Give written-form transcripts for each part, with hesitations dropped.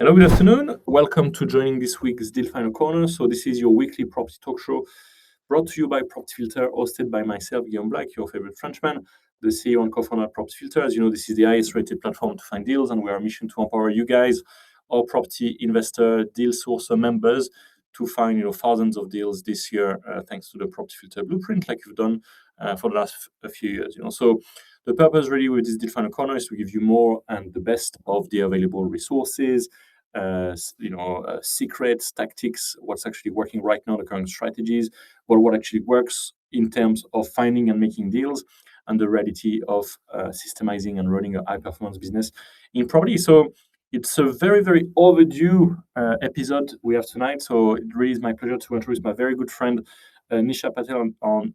Hello, good afternoon. Welcome to joining this week's Deal Final Corner. So this is your weekly property talk show brought to you by Property Filter, hosted by myself, Guillaume Black, your favorite Frenchman, the CEO and co-founder of Property Filter. As you know, this is the highest rated platform to find deals, and we are on a mission to empower you guys, our property investor, deal sourcer members, to find thousands of deals this year, thanks to the Property Filter blueprint, like you've done for the last few years. So the purpose really with this Deal Final Corner is to give you more and the best of the available resources, secrets, tactics, what's actually working right now, the current strategies, what actually works in terms of finding and making deals, and the reality of systemizing and running a high-performance business in property. So it's a very, very overdue episode we have tonight. So it really is my pleasure to introduce my very good friend, Nisha Patel, on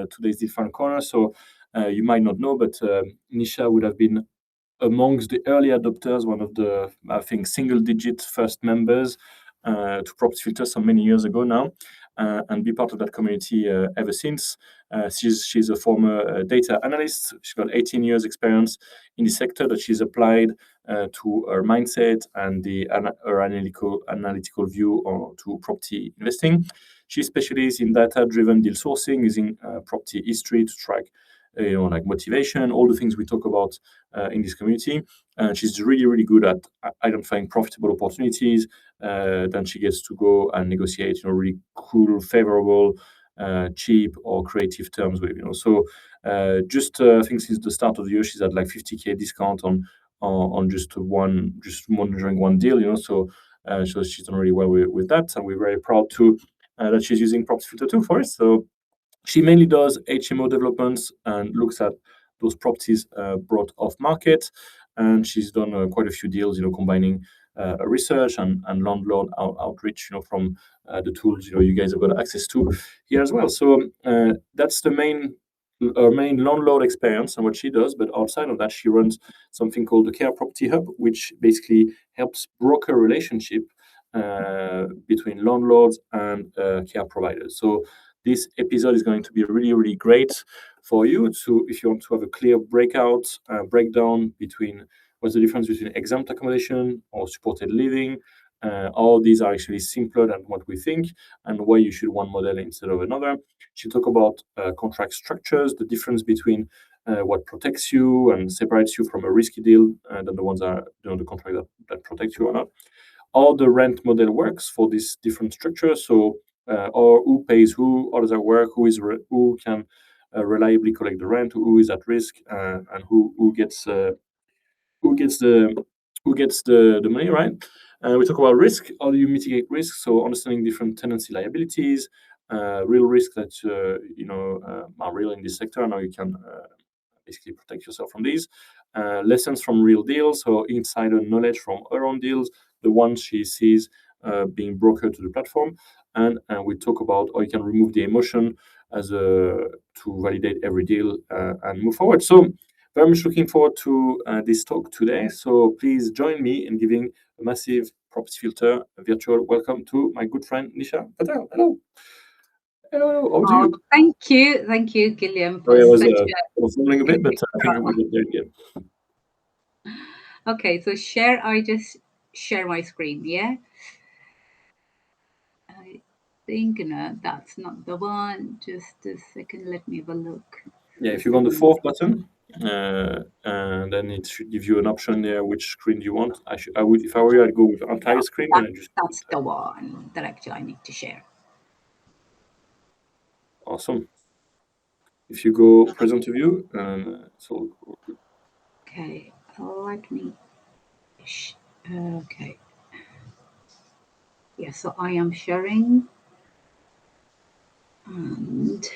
today's Deal Final Corner. So you might not know, but Nisha would have been amongst the early adopters, one of the, I think, single-digit first members to Property Filter so many years ago now, and be part of that community ever since. She's a former data analyst. She's got 18 years experience in the sector that she's applied to her mindset and her analytical view to property investing. She specializes in data-driven deal sourcing using property history to track like motivation, all the things we talk about in this community. And she's really, really good at identifying profitable opportunities. Then she gets to go and negotiate, really cool, favorable, cheap or creative terms with. So I think since the start of the year, she's had like 50K discount on just monitoring one deal. So she's done really well with that, and we're very proud that she's using Property Filter 2 for it. So she mainly does HMO developments and looks at those properties brought off market. And she's done quite a few deals, combining research and landlord outreach, from the tools, you guys have got access to here as well. So that's her main landlord experience and what she does. But outside of that, she runs something called the Care Property Hub, which basically helps broker relationship between landlords and care providers. So this episode is going to be really, really great for you if you want to have a clear breakdown between what's the difference between exempt accommodation or supported living. All these are actually simpler than what we think, and why you should one model instead of another. She talk about contract structures, the difference between what protects you and separates you from a risky deal, than the ones that the contract that protect you or not. How the rent model works for these different structures. So or who pays who, how does that work, who can reliably collect the rent, who is at risk, and who gets the money, right? We talk about risk. How do you mitigate risk? So understanding different tenancy liabilities, real risk that are real in this sector, and how you can basically protect yourself from these. Lessons from real deals, so insider knowledge from her own deals, the ones she sees being brokered to the platform. And we talk about how you can remove the emotion to validate every deal and move forward. So very much looking forward to this talk today. So please join me in giving a massive Property Filter virtual welcome to my good friend Nisha Patel. Hello. Hello. Over to you. Thank you, Guillaume. Sorry, I was fumbling a bit, but I think we get there again. Okay, so I just share my screen, yeah? I think that's not the one. Just a second, let me have a look. Yeah, if you go on the fourth button, and then it should give you an option there which screen do you want. If I were you, I'd go with entire screen. That's the one that actually I need to share. Awesome. If you go present to view, so okay, let me. Okay. Yeah, so I am sharing, and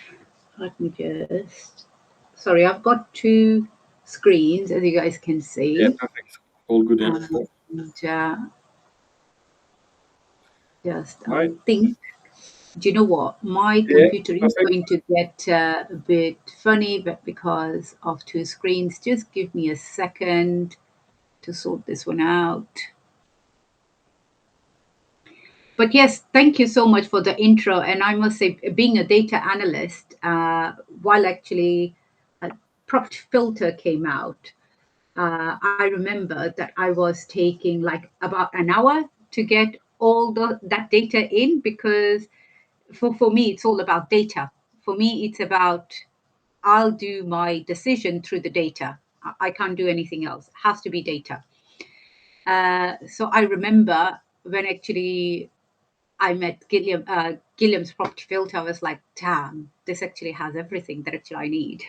let me just. Sorry, I've got two screens, as you guys can see. Yeah, perfect. All good. Yeah. I think. Do you know what? My computer is going to get a bit funny, but because of two screens, just give me a second to sort this one out. But yes, thank you so much for the intro. And I must say, being a data analyst, while actually Property Filter came out, I remember that I was taking like about an hour to get all that data in, because for me, it's all about data. For me, it's about I'll do my decision through the data. I can't do anything else. It has to be data. So I remember when actually I met Gilliam's property filter, I was like, damn, this actually has everything that actually I need.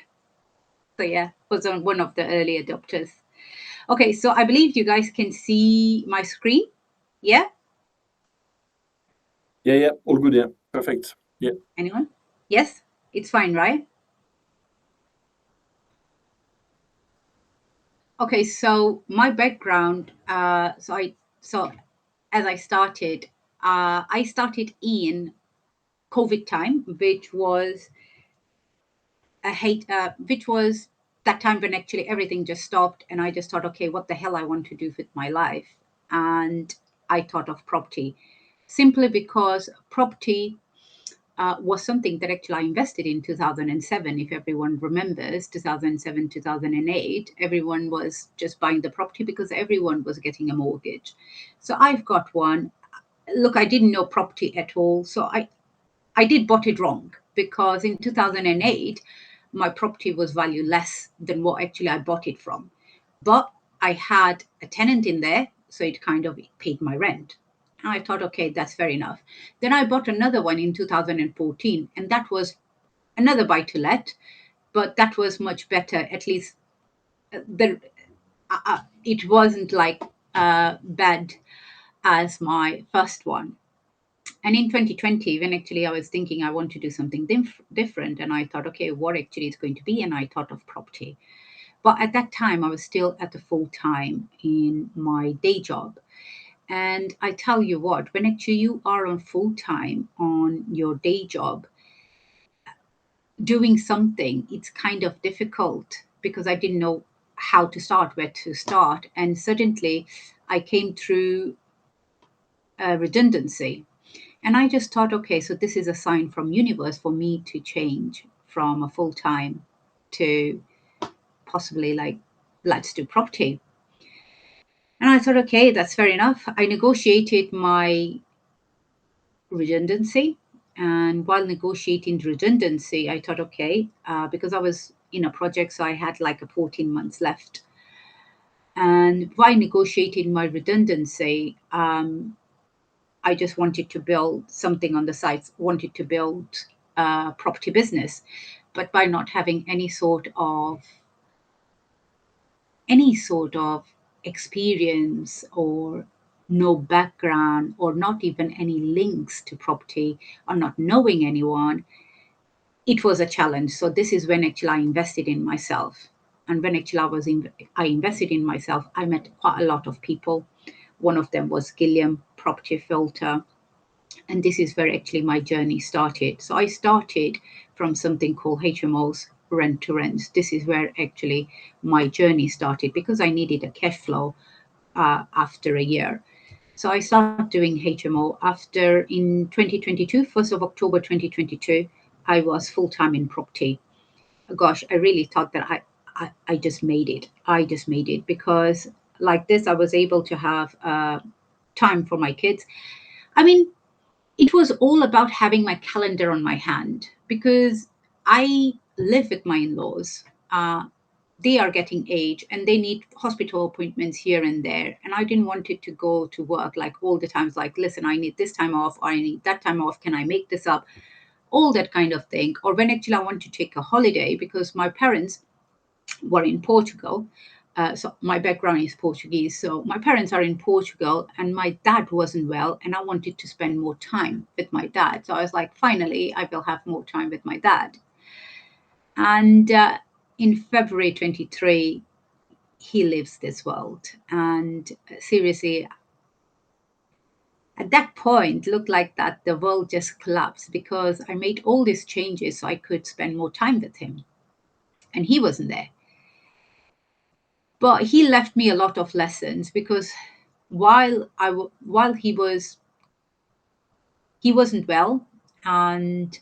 So yeah, was on one of the early adopters. Okay, so I believe you guys can see my screen. Yeah? Yeah, all good. Yeah, perfect. Yeah. Anyone? Yes? It's fine, right? Okay, so my background, so as I started in COVID time, which was that time when actually everything just stopped, and I just thought, okay, what the hell I want to do with my life, and I thought of property, simply because property was something that actually I invested in 2007. If everyone remembers, 2007, 2008, everyone was just buying the property because everyone was getting a mortgage. So I've got one. Look, I didn't know property at all. So I did bought it wrong, because in 2008, my property was valued less than what actually I bought it from. But I had a tenant in there, so it kind of paid my rent. And I thought, okay, that's fair enough. Then I bought another one in 2014, and that was another buy to let, but that was much better. At least the it wasn't like bad as my first one. And in 2020, when actually I was thinking I want to do something different, and I thought, okay, what actually is going to be, and I thought of property. But at that time, I was still at the full time in my day job. And I tell you what, when actually you are on full time on your day job, doing something, it's kind of difficult, because I didn't know how to start, where to start. And suddenly I came through redundancy. And I just thought, okay, so this is a sign from universe for me to change from a full time to possibly like, let's do property. And I thought, okay, that's fair enough. I negotiated my redundancy. And while negotiating redundancy, I thought, okay, because I was in a project, so I had like a 14 months left. And while negotiating my redundancy, I just wanted to build something on the side, wanted to build a property business, but by not having any sort of experience, or no background, or not even any links to property, or not knowing anyone, it was a challenge. So this is when actually I invested in myself. And when actually I invested in myself, I met quite a lot of people. One of them was Gilliam Property Filter, and this is where actually my journey started. So I started from something called HMOs, rent to rents. This is where actually my journey started, because I needed a cash flow after a year. So I started doing HMO after, in 2022, 1st of October 2022, I was full time in property. Gosh, I really thought that I just made it. I just made it, because like this, I was able to have time for my kids. I mean, it was all about having my calendar on my hand, because I live with my in laws. They are getting age, and they need hospital appointments here and there. And I didn't want it to go to work like all the times, like, listen, I need this time off, or I need that time off. Can I make this up? All that kind of thing. Or when actually I want to take a holiday, because my parents were in Portugal. So my background is Portuguese. So my parents are in Portugal, and my dad wasn't well, and I wanted to spend more time with my dad. So I was like, finally, I will have more time with my dad. And in February 23, he leaves this world. And seriously, at that point, looked like that the world just collapsed, because I made all these changes so I could spend more time with him, and he wasn't there. But he left me a lot of lessons, because while he wasn't well, and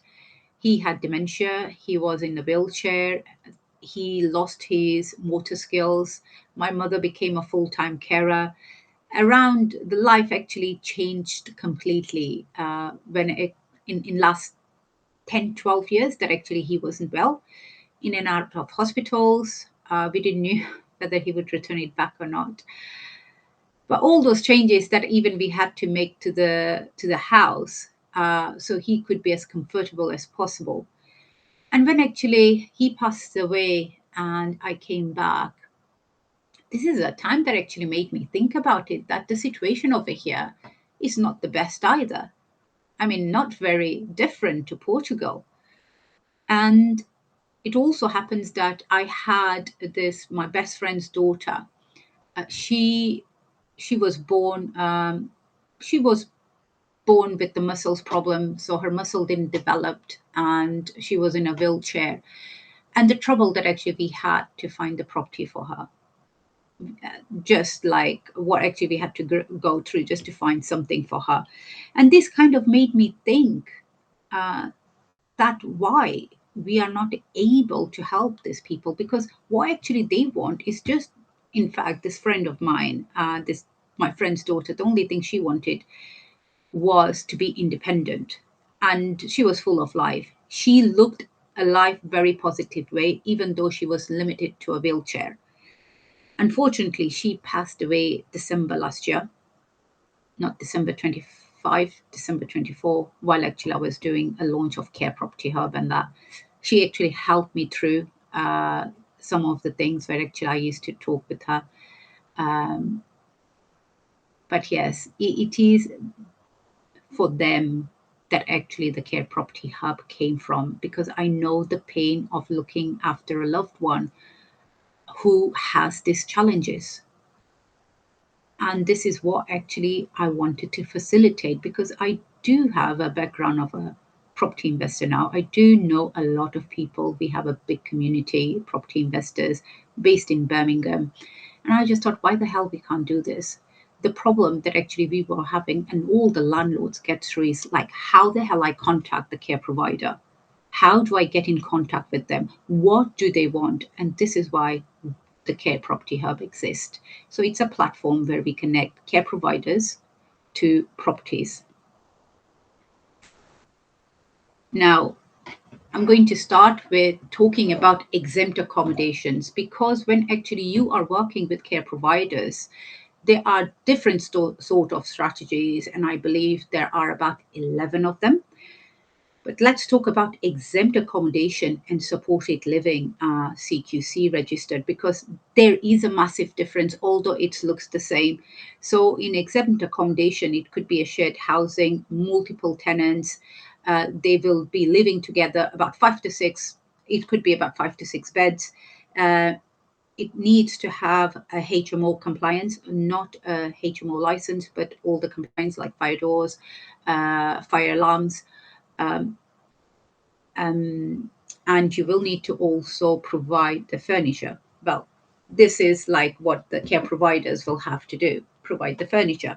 he had dementia, he was in a wheelchair, he lost his motor skills, My mother became a full-time carer. Around the life actually changed completely when in last 10, 12 years that actually he wasn't well, in and out of hospitals. We didn't know whether he would return it back or not. But all those changes that even we had to make to the house, so he could be as comfortable as possible. And when actually he passed away and I came back, this is a time that actually made me think about it, that the situation over here is not the best either. I mean, not very different to Portugal. And it also happens that I had this, my best friend's daughter. She was born. She was born with the muscles problem, so her muscle didn't develop, and she was in a wheelchair. And the trouble that actually we had to find the property for her, just like what actually we had to go through just to find something for her. And this kind of made me think uh, that why we are not able to help these people, because what actually they want is just, in fact, this friend of mine, this my friend's daughter, the only thing she wanted was to be independent, and she was full of life. She looked a life very positive way, even though she was limited to a wheelchair. Unfortunately, she passed away December last year, not December 25, December 24, while actually I was doing a launch of Care Property Hub, and that she actually helped me through some of the things where actually I used to talk with her. Um, but yes, it is for them that actually the Care Property Hub came from, because I know the pain of looking after a loved one who has these challenges. And this is what actually I wanted to facilitate, because I do have a background of a property investor now. I do know a lot of people. We have a big community, property investors based in Birmingham. And I just thought, why the hell we can't do this? The problem that actually we were having and all the landlords get through is like, how the hell I contact the care provider? How do I get in contact with them? What do they want? And this is why the Care Property Hub exists. So it's a platform where we connect care providers to properties. Now, I'm going to start with talking about exempt accommodations, because when actually you are working with care providers, there are different sort of strategies, and I believe there are about 11 of them. But let's talk about exempt accommodation and supported living, CQC registered, because there is a massive difference, although it looks the same. So, in exempt accommodation, it could be a shared housing, multiple tenants. They will be living together, about 5 to 6. It could be about 5 to 6 beds. Uh, it needs to have a HMO compliance, not a HMO license, but all the compliance like fire doors, fire alarms. Um, and you will need to also provide the furniture. Well, this is like what the care providers will have to do, provide the furniture.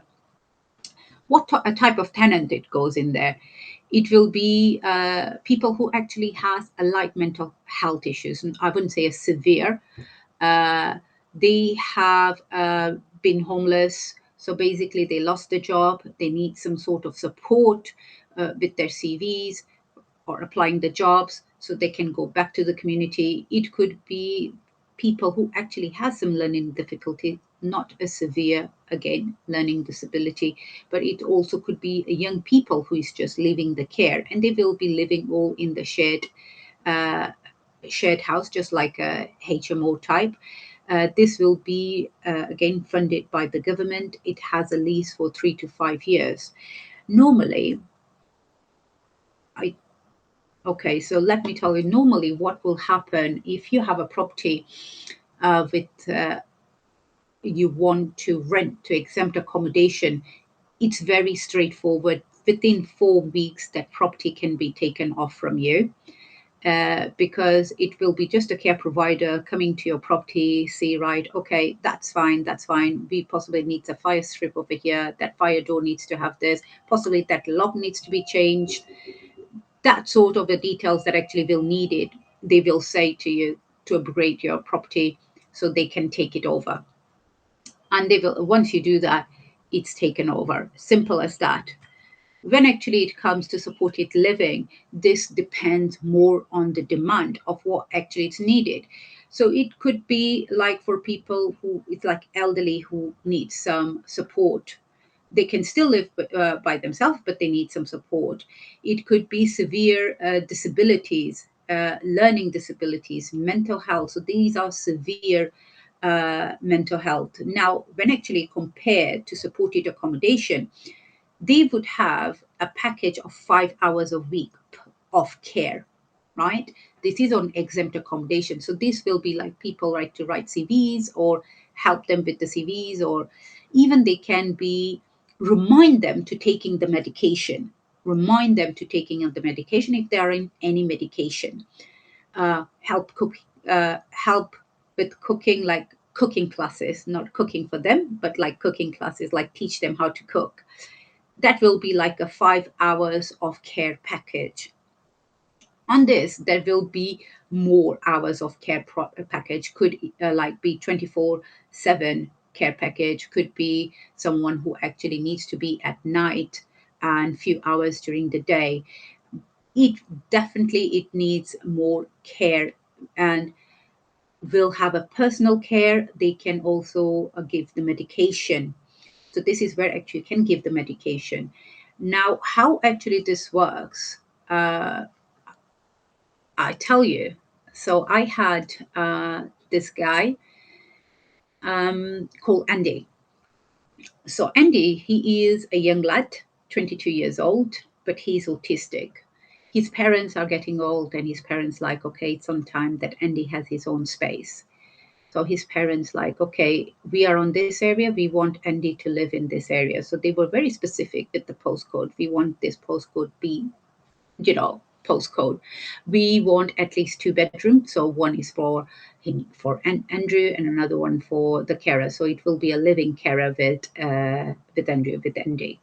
What a type of tenant it goes in there? It will be people who actually has a light mental health issues, and I wouldn't say a severe. Uh, they have been homeless, so basically they lost their job. They need some sort of support with their CVs or applying the jobs so they can go back to the community. It could be people who actually has some learning difficulty, not a severe, again, learning disability, but it also could be a young people who is just leaving the care, and they will be living all in the uh, shared house, just like a HMO type. This will be again funded by the government. It has a lease for 3 to 5 years. Normally, I Okay, so let me tell you, normally what will happen if you have a property with you want to rent to exempt accommodation, it's very straightforward. Within 4 weeks, that property can be taken off from you. Because it will be just a care provider coming to your property, say, right, okay, that's fine, that's fine. We possibly needs a fire strip over here. That fire door needs to have this. Possibly that lock needs to be changed. That sort of the details that actually will need it, they will say to you to upgrade your property so they can take it over. And they will, once you do that, it's taken over. Simple as that. When actually it comes to supported living, this depends more on the demand of what actually is needed. So it could be like for people who it's like elderly who need some support. They can still live by themselves, but they need some support. It could be severe disabilities, learning disabilities, mental health. So these are severe mental health. Now, when actually compared to supported accommodation, they would have a package of 5 hours a week of care, right? This is on exempt accommodation. So this will be like people like to write CVs or help them with the CVs, or even they can be remind them to taking the medication, remind them to taking the medication if they are in any medication, help cook, help with cooking, like cooking classes, not cooking for them, but like cooking classes, like teach them how to cook. That will be like a 5 hours of care package. On this, there will be more hours of care package. Could like be 24/7 care package. Could be someone who actually needs to be at night and few hours during the day. It definitely it needs more care, and will have a personal care. They can also give the medication. So this is where actually you can give the medication. Now, how actually this works, uh, I tell you. So I had this guy called Andy. So Andy, he is a young lad, 22 years old, but he's autistic. His parents are getting old, and his parents like, okay, it's some time that Andy has his own space. So his parents like, okay, we are on this area. We want Andy to live in this area. So they were very specific with the postcode. We want this postcode be, postcode. We want at least two bedrooms. So one is for him, for Andrew, and another one for the carer. So it will be a living carer with Andrew, with Andy.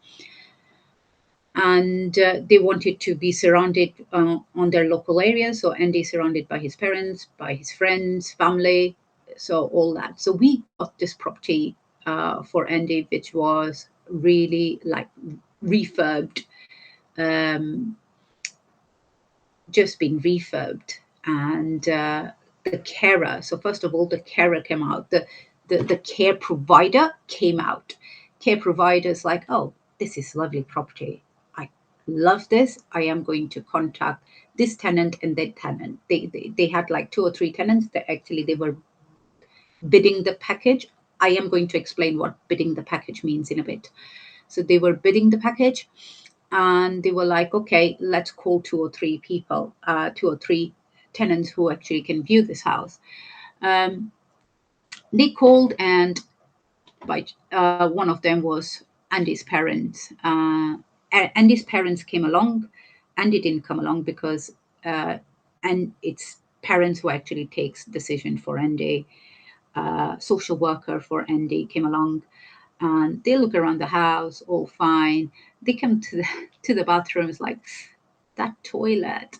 And they wanted to be surrounded on their local area. So Andy surrounded by his parents, by his friends, family, so all that. So we got this property for Andy, which was really like refurbed, um, just been refurbed, and the carer. So first of all, the carer came out. The care provider came out. Care providers like, oh, this is lovely property. I love this. I am going to contact this tenant and that tenant. They had like two or three tenants that actually they were bidding the package. I am going to explain what bidding the package means in a bit. So they were bidding the package, and they were like, okay, let's call two or three people, two or three tenants who actually can view this house. Um, they called, and by one of them was Andy's parents. Andy's parents came along. Andy didn't come along because and it's parents who actually takes decision for Andy. Social worker for Andy came along, and they look around the house, all fine. They come to the to the bathrooms like, that toilet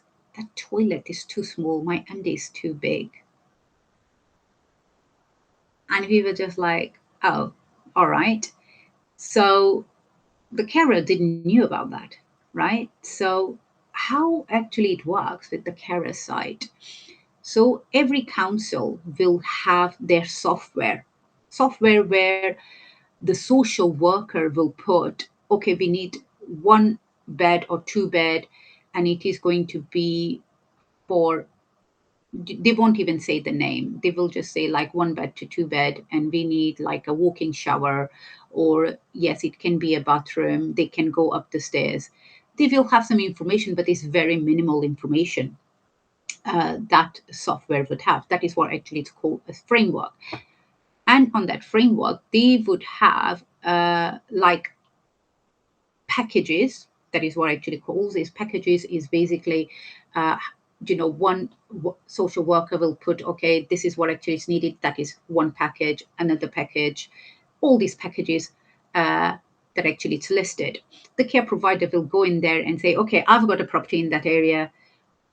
is too small. My Andy is too big. And we were just like, oh, all right. So the carer didn't knew about that, right? So how actually it works with the carer side. So every council will have their software where the social worker will put, okay, we need one bed or two bed, and it is going to be for, they won't even say the name. They will just say like one bed to two bed, and we need like a walking shower, or yes, it can be a bathroom. They can go up the stairs. They will have some information, but it's very minimal information that software would have. That is what actually it's called a framework. And on that framework, they would have like packages. That is what actually calls these packages is basically one social worker will put, okay, this is what actually is needed. That is one package, another package, all these packages that actually it's listed. The care provider will go in there and say, okay, I've got a property in that area.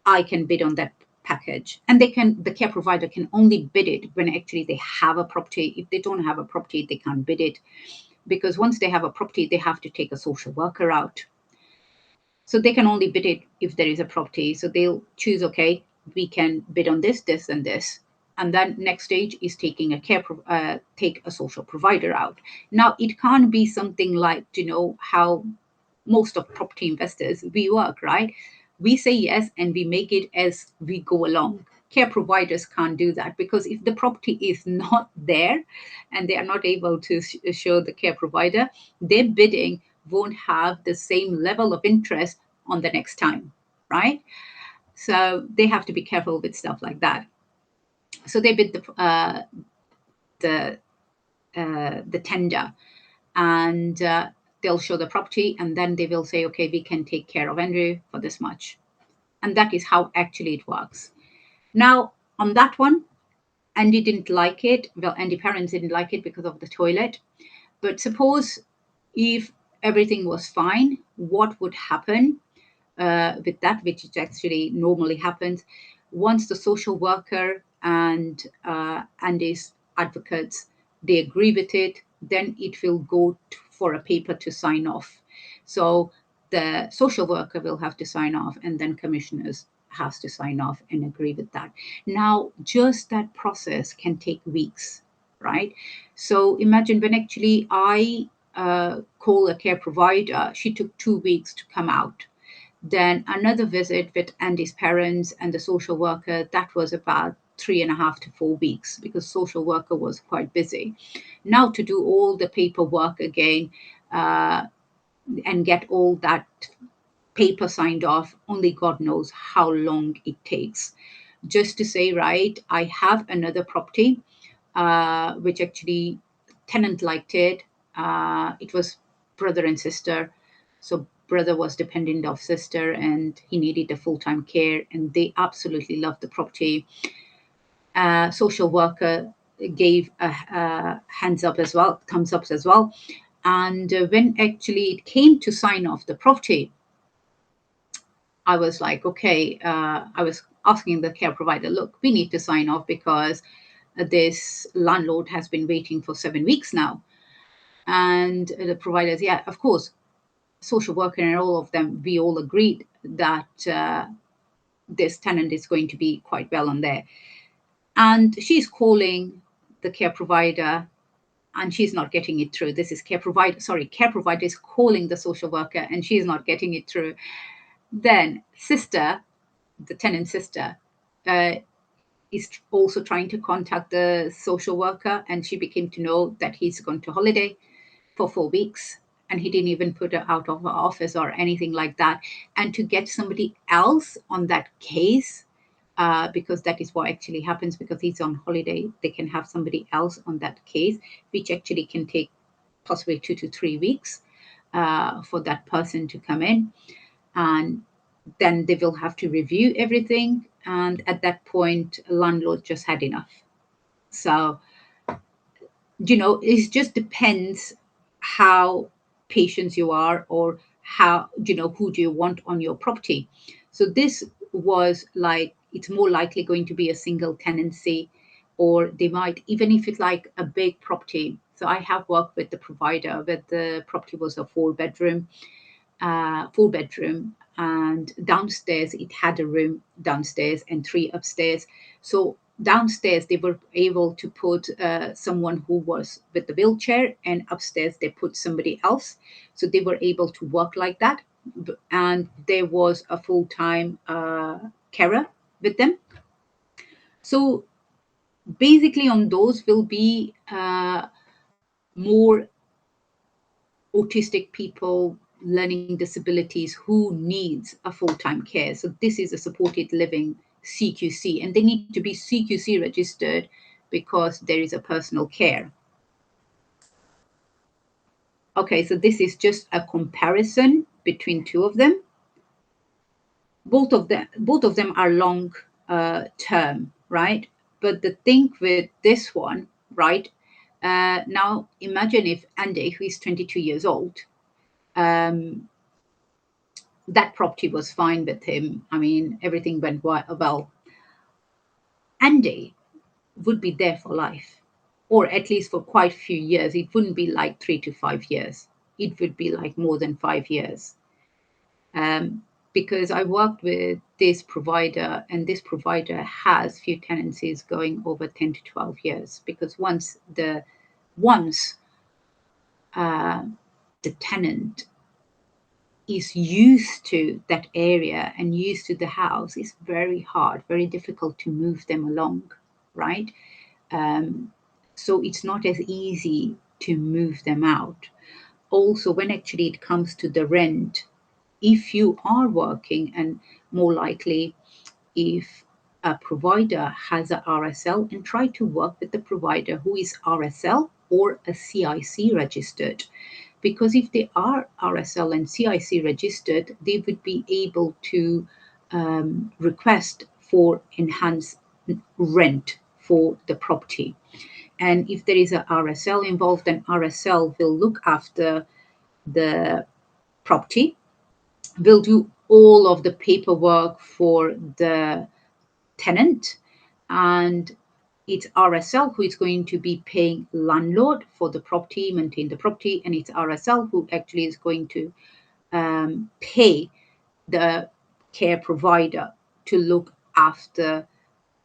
I can bid on that package, and the care provider can only bid it when actually they have a property. If they don't have a property, they can't bid it, because once they have a property, they have to take a social worker out. So they can only bid it if there is a property. So they'll choose, okay, we can bid on this, this, and this. And then next stage is taking take a social provider out. Now it can't be something like, how most of property investors we work, right? We say yes and we make it as we go along. Care providers can't do that, because if the property is not there and they are not able to show the care provider, their bidding won't have the same level of interest on the next time, right? So they have to be careful with stuff like that. So they bid the the tender, and they'll show the property, and then they will say, okay, we can take care of Andrew for this much. And that is how actually it works. Now, on that one, Andy didn't like it. Well, Andy parents didn't like it because of the toilet. But suppose if everything was fine, what would happen with that, which actually normally happens once the social worker and his advocates, they agree with it, then it will go for a paper to sign off. So the social worker will have to sign off, and then commissioners has to sign off and agree with that. Now, just that process can take weeks, right? So imagine when actually I call a care provider, she took 2 weeks to come out. Then another visit with Andy's parents and the social worker, that was about 3.5 to 4 weeks, because social worker was quite busy. Now to do all the paperwork again, uh, and get all that paper signed off, only God knows how long it takes. Just to say, right, I have another property, which actually tenant liked it. It was brother and sister. So brother was dependent of sister and he needed a full-time care, and they absolutely loved the property. Social worker gave a hands up as well, thumbs up as well. And when actually it came to sign off the property, I was like, okay, I was asking the care provider, look, we need to sign off because this landlord has been waiting for 7 weeks now. And the providers, yeah, of course, social worker and all of them, we all agreed that this tenant is going to be quite well on there. And she's calling the care provider and she's not getting it through. This is care provider is calling the social worker and she's not getting it through. Then sister, the tenant sister, uh, is also trying to contact the social worker, and she became to know that he's gone to holiday for 4 weeks, and he didn't even put her out of her office or anything like that. And to get somebody else on that case, because that is what actually happens, because he's on holiday, they can have somebody else on that case, which actually can take possibly 2 to 3 weeks for that person to come in. And then they will have to review everything. And at that point, landlord just had enough. So, it just depends how patient you are, or how, who do you want on your property. So this was like, it's more likely going to be a single tenancy, or they might, even if it's like a big property. So I have worked with the provider where the property was a four bedroom, and downstairs it had a room downstairs and three upstairs. So downstairs they were able to put someone who was with the wheelchair, and upstairs they put somebody else. So they were able to work like that. And there was a full-time carer with them. So basically on those will be more autistic people, learning disabilities, who needs a full-time care. So this is a supported living CQC, and they need to be CQC registered because there is a personal care. Okay, so this is just a comparison between two of them. Both of them are long term, right? But the thing with this one, right? Now imagine if Andy, who is 22 years old, um, that property was fine with him. I mean, everything went well. and they would be there for life, or at least for quite a few years. It wouldn't be like 3 to 5 years. It would be like more than 5 years. Um, because I worked with this provider, and this provider has few tenancies going over 10 to 12 years. Because once the tenant is used to that area and used to the house, it's very hard, very difficult to move them along, right? So it's not as easy to move them out. Also, when actually it comes to the rent, if you are working, and more likely if a provider has a RSL, and try to work with the provider who is RSL or a CIC registered. Because if they are RSL and CIC registered, they would be able to request for enhanced rent for the property. And if there is a RSL involved, then RSL will look after the property, will do all of the paperwork for the tenant, and it's RSL who is going to be paying landlord for the property, maintain the property, and it's RSL who actually is going to pay the care provider to look after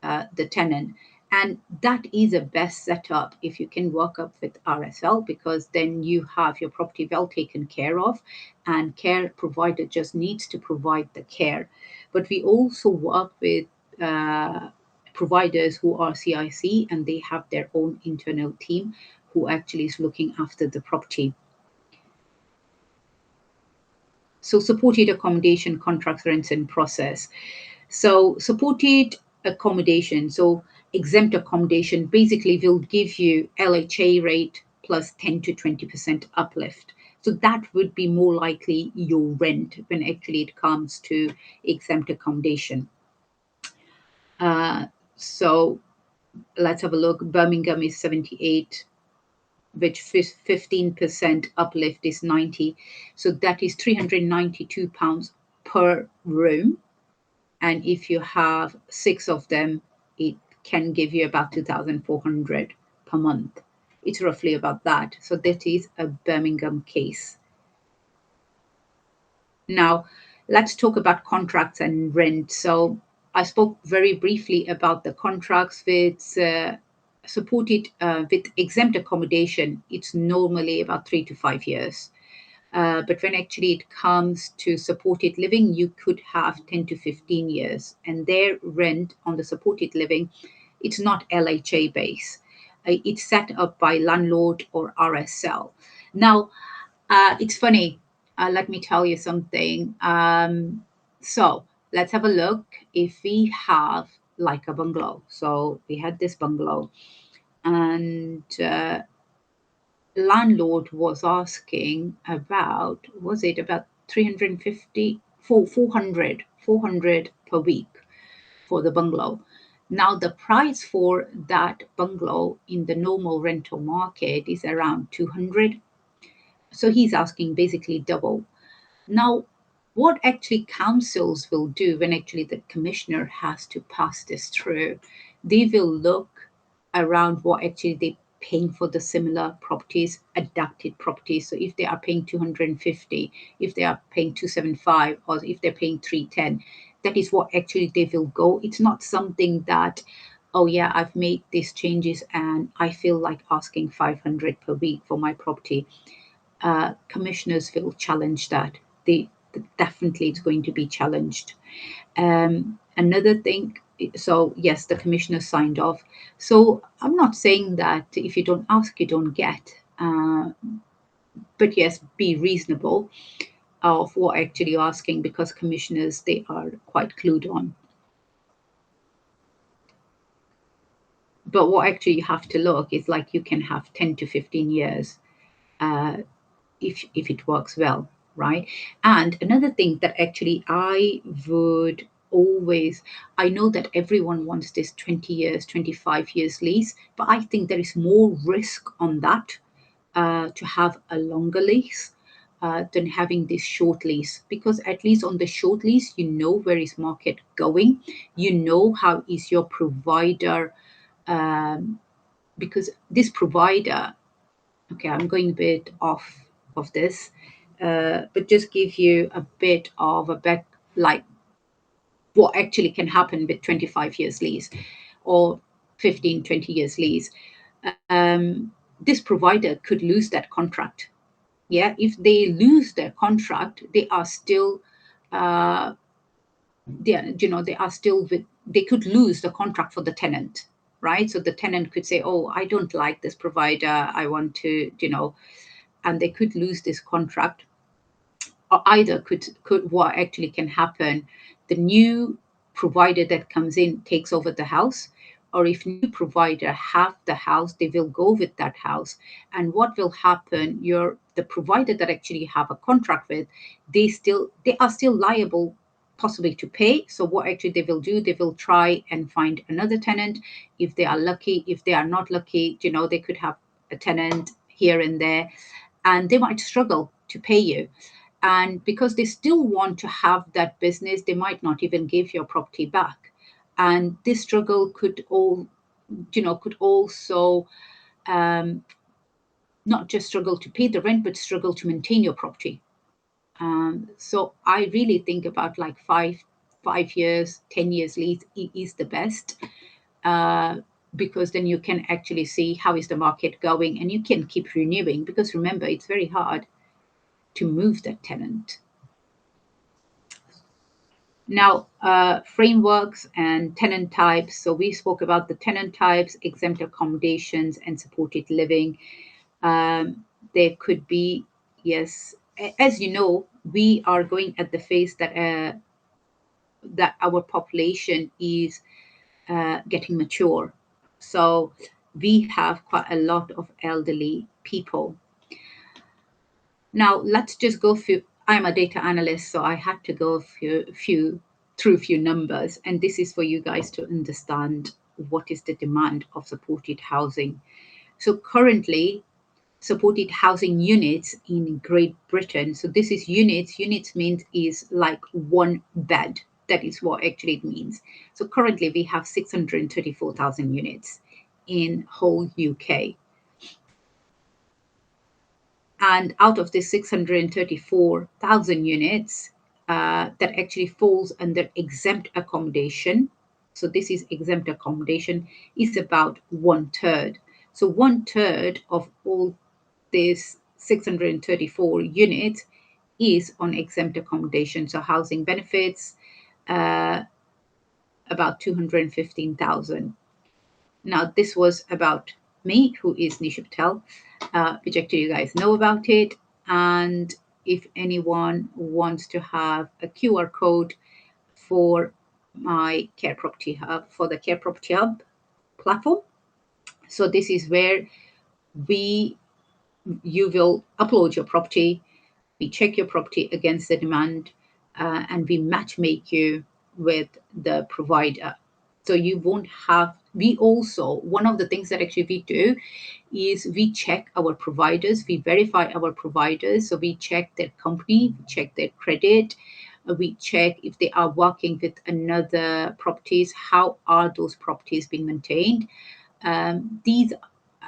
the tenant. And that is a best setup if you can work up with RSL, because then you have your property well taken care of, and care provider just needs to provide the care. But we also work with providers who are CIC, and they have their own internal team who actually is looking after the property. So supported accommodation contracts, rents, and process. So supported accommodation, so exempt accommodation basically will give you LHA rate plus 10 to 20% uplift. So that would be more likely your rent when actually it comes to exempt accommodation. So let's have a look. Birmingham is 78, which 15% uplift is 90. So that is £392 per room. And if you have 6 of them, it can give you about 2,400 per month. It's roughly about that. So that is a Birmingham case. Now, let's talk about contracts and rent. So I spoke very briefly about the contracts with supported with exempt accommodation. It's normally about 3 to 5 years. But when actually it comes to supported living, you could have 10 to 15 years. And their rent on the supported living, it's not LHA based. It's set up by landlord or RSL. Now, it's funny. Let me tell you something. So let's have a look. If we have like a bungalow, so we had this bungalow, and landlord was asking about, was it about 350, 400 per week for the bungalow. Now the price for that bungalow in the normal rental market is around 200. So he's asking basically double. Now, what actually councils will do when actually the commissioner has to pass this through, they will look around what actually they paying for the similar properties, adapted properties. So if they are paying 250, if they are paying 275, or if they're paying 310, that is what actually they will go. It's not something that, oh yeah, I've made these changes and I feel like asking 500 per week for my property. Commissioners will challenge that. They definitely it's going to be challenged. Another thing, so yes, the commissioner signed off. So I'm not saying that if you don't ask, you don't get. But yes, be reasonable of what actually you're asking, because commissioners, they are quite clued on. But what actually you have to look is like you can have 10 to 15 years if it works well, right? And another thing that actually I would always, I know that everyone wants this 20 years, 25 years lease, but I think there is more risk on that to have a longer lease. than having this short lease, because at least on the short lease, you know where is market going, you know how is your provider, because this provider, okay, I'm going a bit off of this, but just give you a bit of a back, like what actually can happen with 25 years lease or 15, 20 years lease. This provider could lose that contract. Yeah, if they lose their contract, they are still, they are still with, they could lose the contract for the tenant, right? So the tenant could say, oh, I don't like this provider, I want to, and they could lose this contract. Or either could what actually can happen, the new provider that comes in takes over the house, or if new provider have the house, they will go with that house. And what will happen, your the provider that actually have a contract with, they are still liable possibly to pay. So what actually they will do, they will try and find another tenant if they are lucky. If they are not lucky, they could have a tenant here and there, and they might struggle to pay you. And because they still want to have that business, they might not even give your property back. And this struggle could also, um, not just struggle to pay the rent, but struggle to maintain your property. So I really think about like 5 years, 10 years lease is the best, uh, because then you can actually see how is the market going, and you can keep renewing, because remember, it's very hard to move that tenant. Now, frameworks and tenant types. So we spoke about the tenant types, exempt accommodations, and supported living. There could be, yes, as you know, we are going at the phase that our population is getting mature. So we have quite a lot of elderly people. Now let's just go through. I'm a data analyst, so I had to go through a few numbers, and this is for you guys to understand what is the demand of supported housing. So currently, supported housing units in Great Britain. So this is units. Units means is like one bed. That is what actually it means. So currently we have 634,000 units in whole UK. And out of the 634,000 units, that actually falls under exempt accommodation. So this is exempt accommodation, is about 1/3. So 1/3 of all these 634 units is on exempt accommodation. So housing benefits, uh, about 215,000. Now, this was about me, who is Nisha Patel, which actually you guys know about it. And if anyone wants to have a QR code for my Care Property Hub, for the Care Property Hub platform, so this is where you will upload your property, we check your property against the demand, and we match make you with the provider. So you won't have, we also, one of the things that actually we do is we check our providers, we verify our providers. So we check their company, we check their credit, we check if they are working with another properties, how are those properties being maintained. These,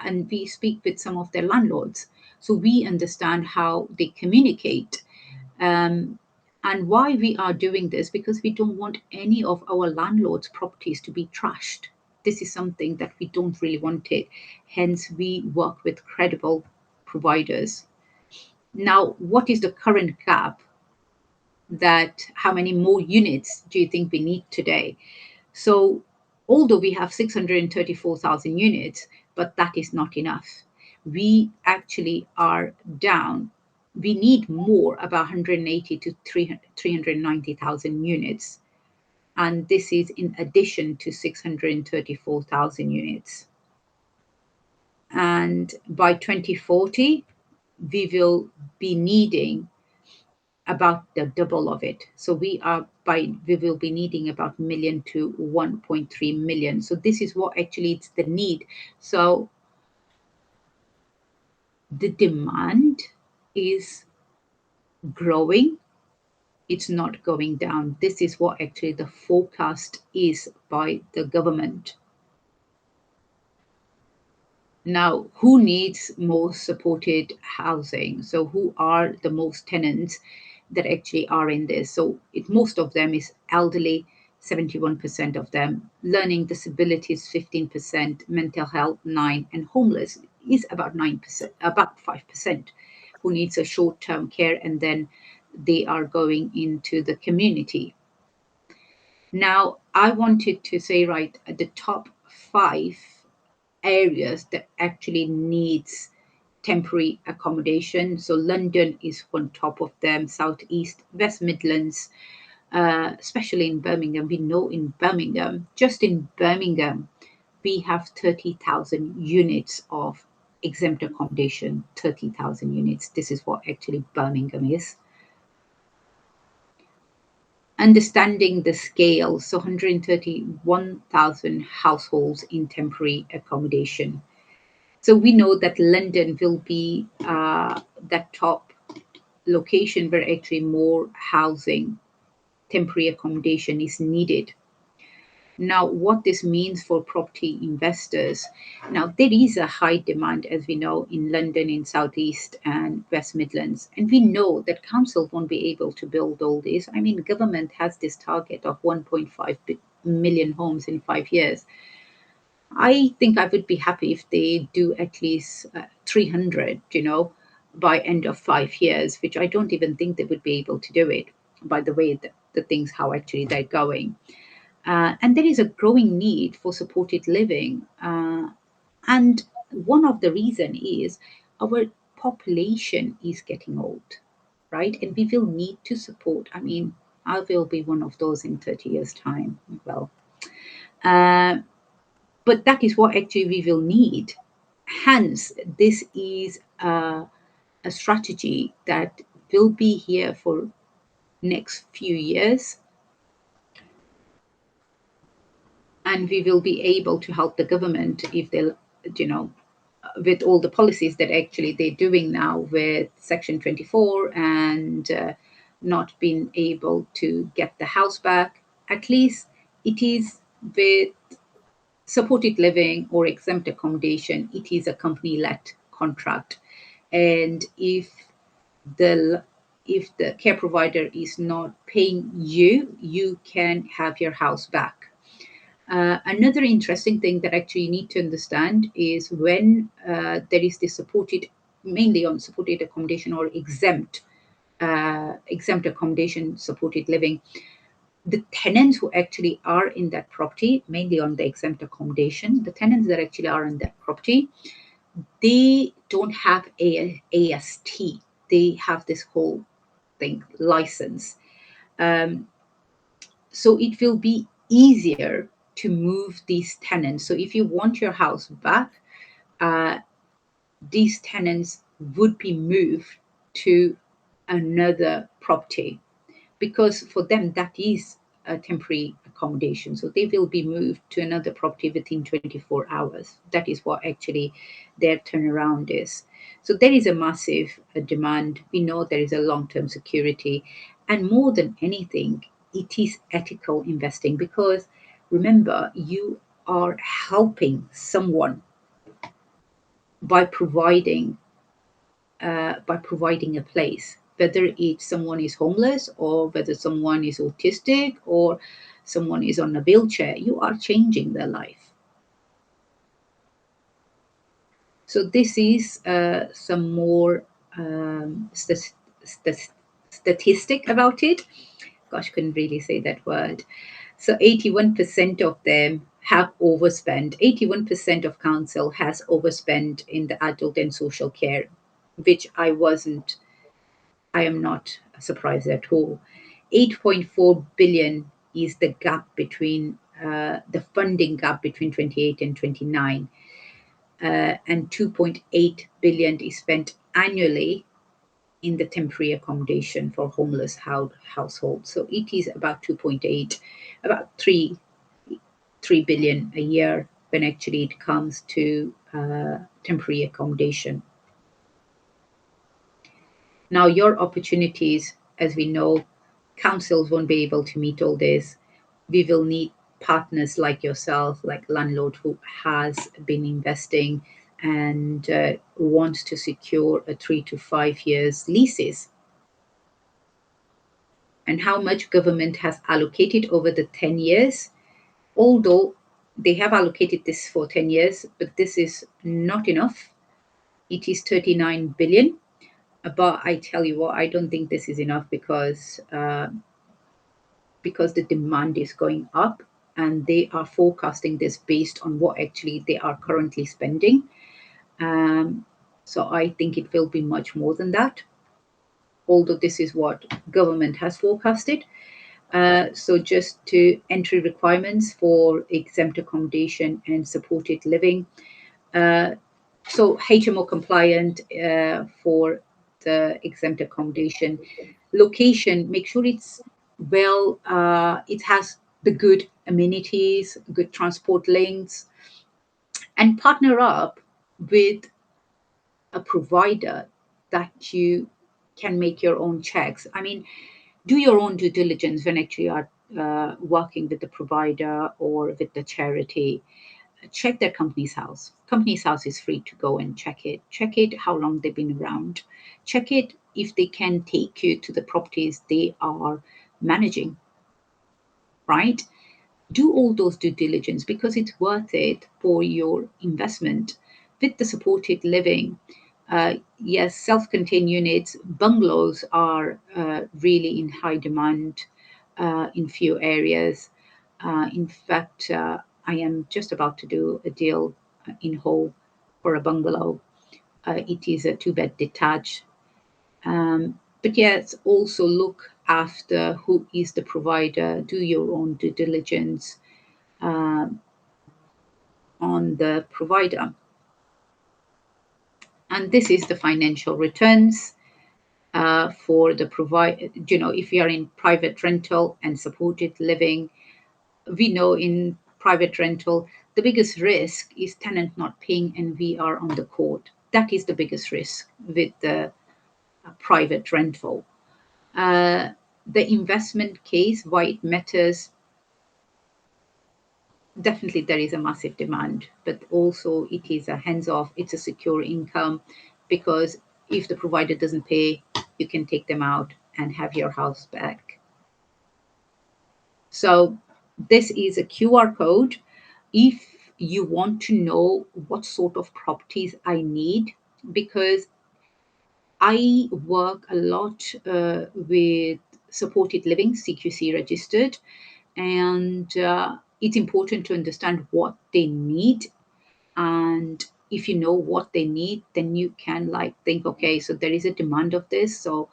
and we speak with some of their landlords, so we understand how they communicate. um, and why we are doing this, because we don't want any of our landlords properties to be trashed. This is something that we don't really want it, hence we work with credible providers. Now, what is the current gap, that how many more units do you think we need today? So, although we have 634,000 units, but that is not enough. We actually are down. We need more, about 180 to 390,000 units. And this is in addition to 634,000 units. And by 2040, we will be needing about the double of it. So we will be needing about million to 1.3 million. So this is what actually it's the need. So the demand is growing, it's not going down. This is what actually the forecast is by the government. Now, who needs more supported housing? So, who are the most tenants that actually are in this? So, most of them is elderly, 71% of them, learning disabilities, 15%, mental health, 9, and homeless is about 9%, about 5%, who needs a short-term care, and then they are going into the community. Now, I wanted to say right at the top 5 areas that actually needs temporary accommodation. So London is on top of them, Southeast, West Midlands, especially in Birmingham. We know in Birmingham, just in Birmingham, we have 30,000 units of exempt accommodation. 30,000 units. This is what actually Birmingham is. Understanding the scale, so 131,000 households in temporary accommodation. So we know that London will be that top location where actually more housing, temporary accommodation is needed. Now, what this means for property investors, now there is a high demand, as we know, in London, in Southeast and West Midlands, and we know that council won't be able to build all this. I mean, government has this target of 1.5 million homes in 5 years. I think I would be happy if they do at least 300, by end of 5 years, which I don't even think they would be able to do it by the way that the things how actually they're going. And there is a growing need for supported living. And one of the reason is our population is getting old, right? And we will need to support. I mean, I will be one of those in 30 years' time. Well, uh, but that is what actually we will need. Hence, this is a strategy that will be here for next few years, and we will be able to help the government if they'll, you know, with all the policies that actually they're doing now with Section 24 and not being able to get the house back. At least it is with supported living or exempt accommodation, it is a company-led contract. And the if the care provider is not paying you, you can have your house back. Another interesting thing that actually you need to understand is when there is this supported, mainly on supported accommodation or exempt accommodation, supported living, the tenants who actually are in that property, mainly on the exempt accommodation, the tenants that actually are in that property, they don't have AST. They have this whole thing, license. Um, so it will be easier to move these tenants. So if you want your house back, uh, these tenants would be moved to another property, because for them that is a temporary accommodation. So they will be moved to another property within 24 hours. That is what actually their turnaround is. So there is a massive demand. We know there is a long-term security. And more than anything, it is ethical investing, because remember, you are helping someone by providing a place, whether it's someone is homeless or whether someone is autistic or someone is on a wheelchair, you are changing their life. So this is some more statistic about it. Gosh, couldn't really say that word. So 81% of them have overspent. 81% of council has overspent in the adult and social care, which I am not surprised at all. 8.4 billion is the gap between the funding gap between 28 and 29, and 2.8 billion is spent annually in the temporary accommodation for homeless households. So it is about 2.8, about 3 billion a year when actually it comes to temporary accommodation. Now, your opportunities, as we know, councils won't be able to meet all this. We will need partners like yourself, like landlord who has been investing and wants to secure a 3 to 5 years leases. And how much government has allocated over the 10 years, although they have allocated this for 10 years, but this is not enough. It is 39 billion. But I tell you what, I don't think this is enough because the demand is going up and they are forecasting this based on what actually they are currently spending. Um, so I think it will be much more than that, although this is what government has forecasted. So just to entry requirements for exempt accommodation and supported living. Uh, so HMO compliant for the exempt accommodation. Location, make sure it's well, it has the good amenities, good transport links, and partner up with a provider that you can make your own checks. I mean, do your own due diligence when actually are working with the provider or with the charity. Check their company's house. Company's house is free to go and check it. Check it how long they've been around. Check it if they can take you to the properties they are managing, right? Do all those due diligence because it's worth it for your investment. With the supported living, yes, self-contained units, bungalows are really in high demand in few areas. In fact, I am just about to do a deal in Hull for a bungalow. It is a two-bed detached. But yes, also look after who is the provider. Do your own due diligence on the provider. And this is the financial returns for the provider. You know, if you are in private rental and supported living, we know in private rental, the biggest risk is tenant not paying and we are on the court. That is the biggest risk with the private rental. The investment case, why it matters, definitely there is a massive demand, but also it is a hands off, it's a secure income because if the provider doesn't pay, you can take them out and have your house back. So this is a QR code. If you want to know what sort of properties I need, because I work a lot with supported living, CQC registered, and it's important to understand what they need. And if you know what they need, then you can like think, okay, so there is a demand of this, so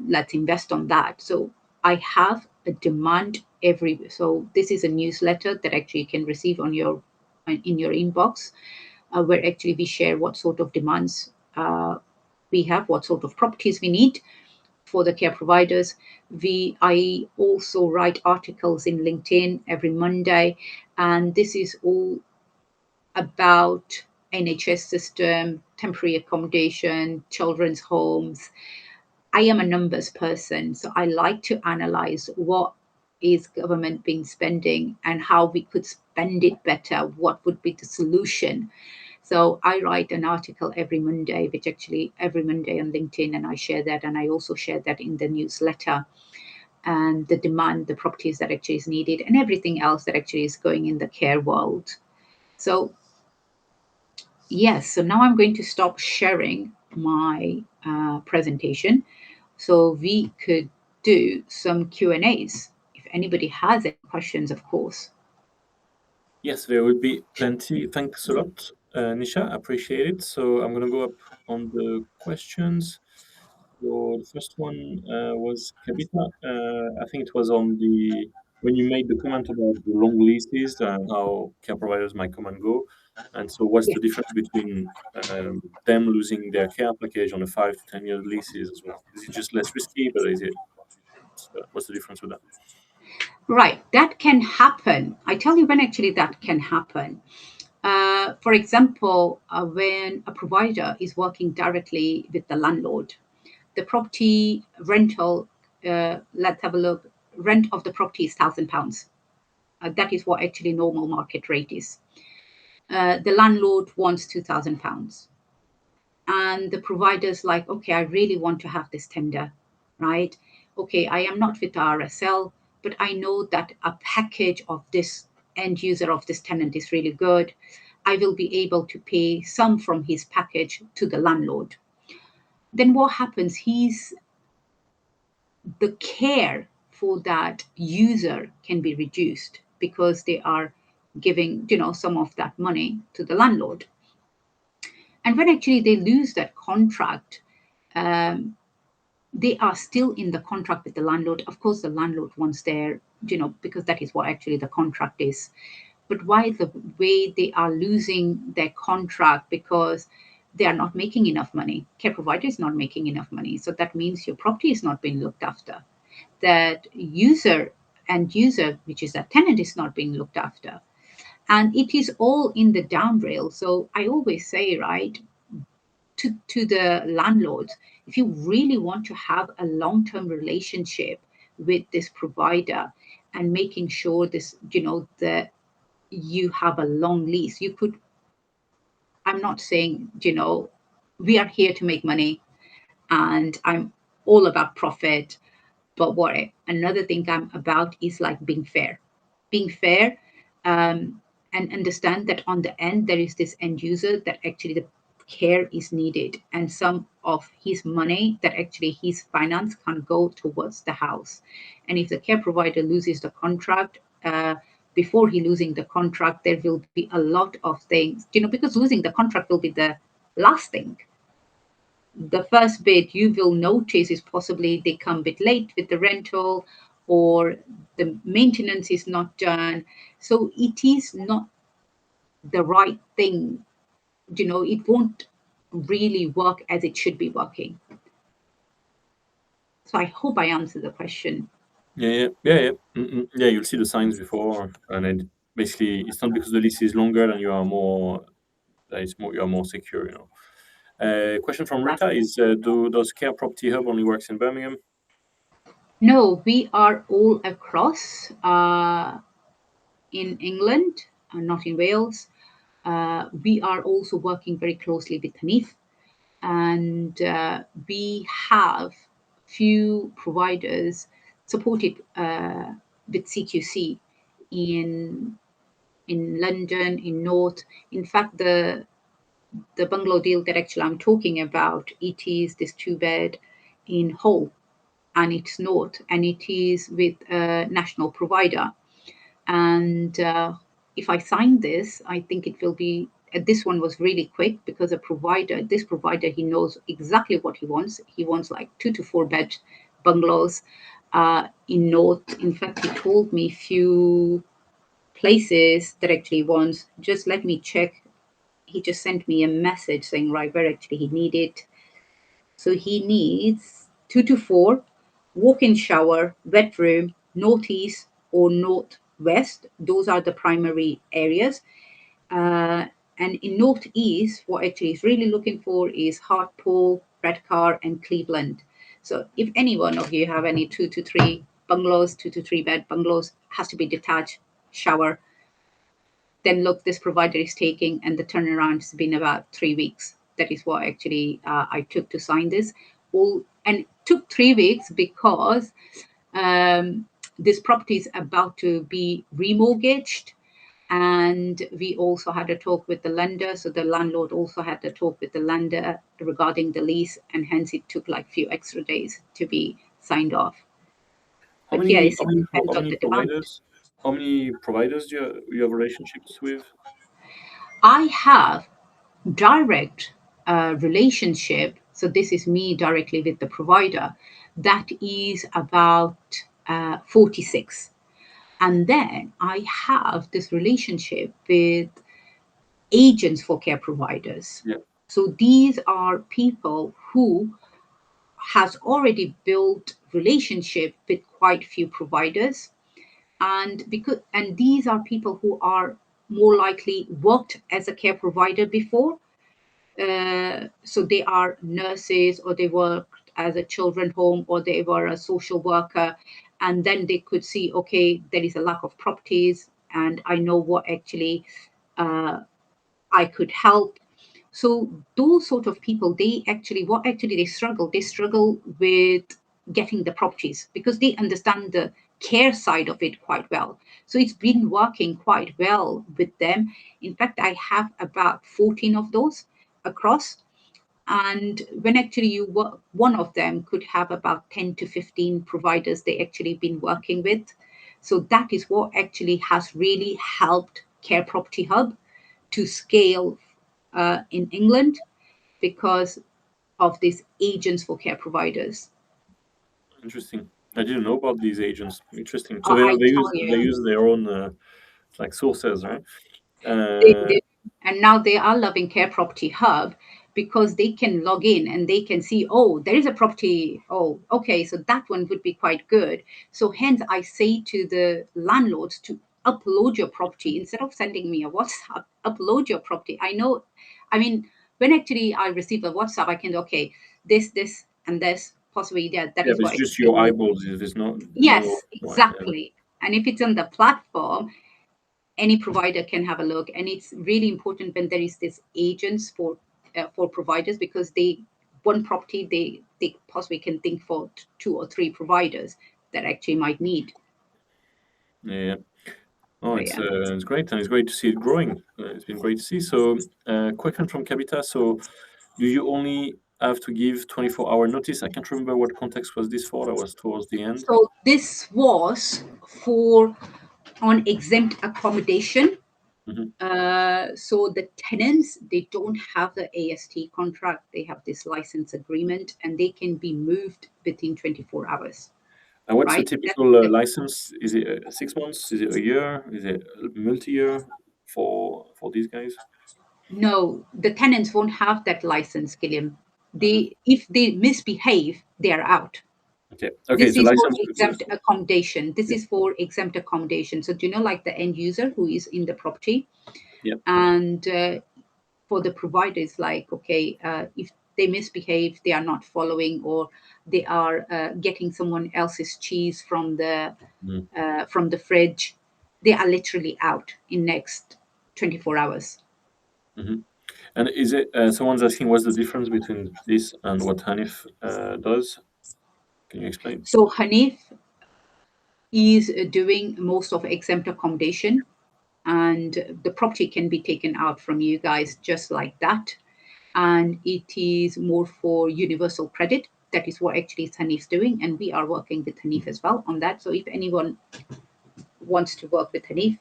let's invest on that. So I have a demand so this is a newsletter that actually you can receive on your in your inbox, where actually we share what sort of demands we have, what sort of properties we need for the care providers. I also write articles in LinkedIn every Monday, and this is all about NHS system, temporary accommodation, children's homes. I am a numbers person, so I like to analyze what is government being spending and how we could spend it better. What would be the solution? So I write an article every Monday, which actually every Monday on LinkedIn, and I share that, and I also share that in the newsletter. And the demand, the properties that actually is needed, and everything else that actually is going in the care world. So yes, so now I'm going to stop sharing my presentation so we could do some Q&As if anybody has any questions, of course. Yes, there will be plenty. Thanks a lot, Nisha. Appreciate it. So I'm going to go up on the questions. So the first one was Kabita. I think it was on the when you made the comment about the long leases and how care providers might come and go. And so, what's Yeah. the difference between them losing their care package on a 5 to 10 year leases as well? Is it just less risky, but is it what's the difference with that? Right, that can happen. I tell you when actually that can happen. For example, when a provider is working directly with the landlord, the property rental, let's have a look. Rent of the property is £1,000. That is what actually normal market rate is. The landlord wants £2,000, and the provider's like, okay, I really want to have this tender, right? Okay, I am not with RSL, but I know that a package of this end user of this tenant is really good. I will be able to pay some from his package to the landlord. Then what happens? The care for that user can be reduced because they are giving, some of that money to the landlord. And when actually they lose that contract, um, they are still in the contract with the landlord. Of course, the landlord wants their, because that is what actually the contract is. But why the way they are losing their contract? Because they are not making enough money. Care provider is not making enough money. So that means your property is not being looked after. That end user, which is that tenant, is not being looked after. And it is all in the down rail. So I always say, right, to the landlords, if you really want to have a long-term relationship with this provider and making sure this, that you have a long lease, I'm not saying, we are here to make money and I'm all about profit. But another thing I'm about is like being fair, and understand that on the end there is this end user that actually the care is needed, and some of his money that actually his finance can go towards the house. And if the care provider loses the contract, before he losing the contract, there will be a lot of things, because losing the contract will be the last thing. The first bit you will notice is possibly they come a bit late with the rental, or the maintenance is not done. So it is not the right thing. It won't really work as it should be working. So I hope I answered the question. Yeah. Yeah, you'll see the signs before, and then basically it's not because the lease is longer and you are more secure. Question from Rita is: does Care Property Hub only works in Birmingham? No, we are all across in England, not in Wales. We are also working very closely with Hanif, and we have few providers supported with CQC in London, in North. In fact, the bungalow deal that actually I'm talking about, it is this 2-bed in Hull, and it's North, and it is with a national provider. And if I sign this, I think it will be. This one was really quick because this provider, he knows exactly what he wants. He wants like 2 to 4 bed bungalows in North. In fact, he told me few places that actually wants. Just let me check. He just sent me a message saying right where actually he needed. So he needs 2 to 4 walk-in shower, bedroom, northeast or northwest. Those are the primary areas. Uh, and in northeast, what actually is really looking for is Hartlepool, Redcar, and Cleveland. So if any one of you have any 2 to 3 bungalows, 2 to 3 bed bungalows, has to be detached, shower, then look, this provider is taking, and the turnaround has been about 3 weeks. That is what actually I took to sign this. And it took 3 weeks because this property is about to be remortgaged, and we also had a talk with the lender. So the landlord also had a talk with the lender regarding the lease, and hence it took like few extra days to be signed off. How But yeah, many it depends on the demand. how many providers do you have relationships with? I have direct relationship. So this is me directly with the provider. That is about 46. And then I have this relationship with agents for care providers. Yeah. So these are people who has already built relationship with quite few providers, and these are people who are more likely worked as a care provider before. So they are nurses, or they worked as a children home or they were a social worker, and then they could see, okay, there is a lack of properties and I know what actually I could help. So those sort of people, they struggle with getting the properties because they understand the care side of it quite well. So it's been working quite well with them. In fact, I have about 14 of those across. And when actually you work, one of them could have about 10 to 15 providers they actually been working with. So that is what actually has really helped Care Property Hub to scale in England because of these agents for care providers. Interesting. I didn't know about these agents. Interesting. So I they tell you, use their own like sources, right? they Uh, do. And now they are loving Care Property Hub because they can log in and they can see, oh, there is a property. Oh, okay, so that one would be quite good. So hence I say to the landlords to upload your property instead of sending me a WhatsApp, upload your property. I know, I mean, when actually I receive a WhatsApp, I can, okay, this, and this, possibly, yeah, that yeah, is but what it's just they your need. eyeballs. There's no Yes, right. exactly. And if it's on the platform, any provider can have a look, and it's really important when there is this agents for providers because they one property they possibly can think for two or three providers that actually might need. Yeah. Oh, So yeah. it's great, and it's great to see it growing. It's been great to see. So, question from Kavita. So, do you only have to give 24-hour notice? I can't remember what context was this for. That was towards the end. So this was for on exempt accommodation. Hmm. So the tenants, they don't have the AST contract. They have this license agreement, and they can be moved within 24 hours. And what's the Right? That's typical the license? Is it 6 months? Is it a year? Is it multi-year for these guys? No, the tenants won't have that license, Gilliam. Hmm. If they misbehave, they are out. Okay. Okay. This So is for license. exempt accommodation. This Yeah. is for exempt accommodation. So do you know, like the end user who is in the property, Yeah. and for the provider, it's like, okay, if they misbehave, they are not following, or they are getting someone else's cheese from the fridge, they are literally out in next 24 hours. Mm-hmm. And is it someone's asking what's the difference between this and what Hanif does? Can you explain? So Hanif is doing most of exempt accommodation, and the property can be taken out from you guys just like that. And it is more for universal credit. That is what actually Hanif's doing, and we are working with Hanif as well on that. So if anyone wants to work with Hanif,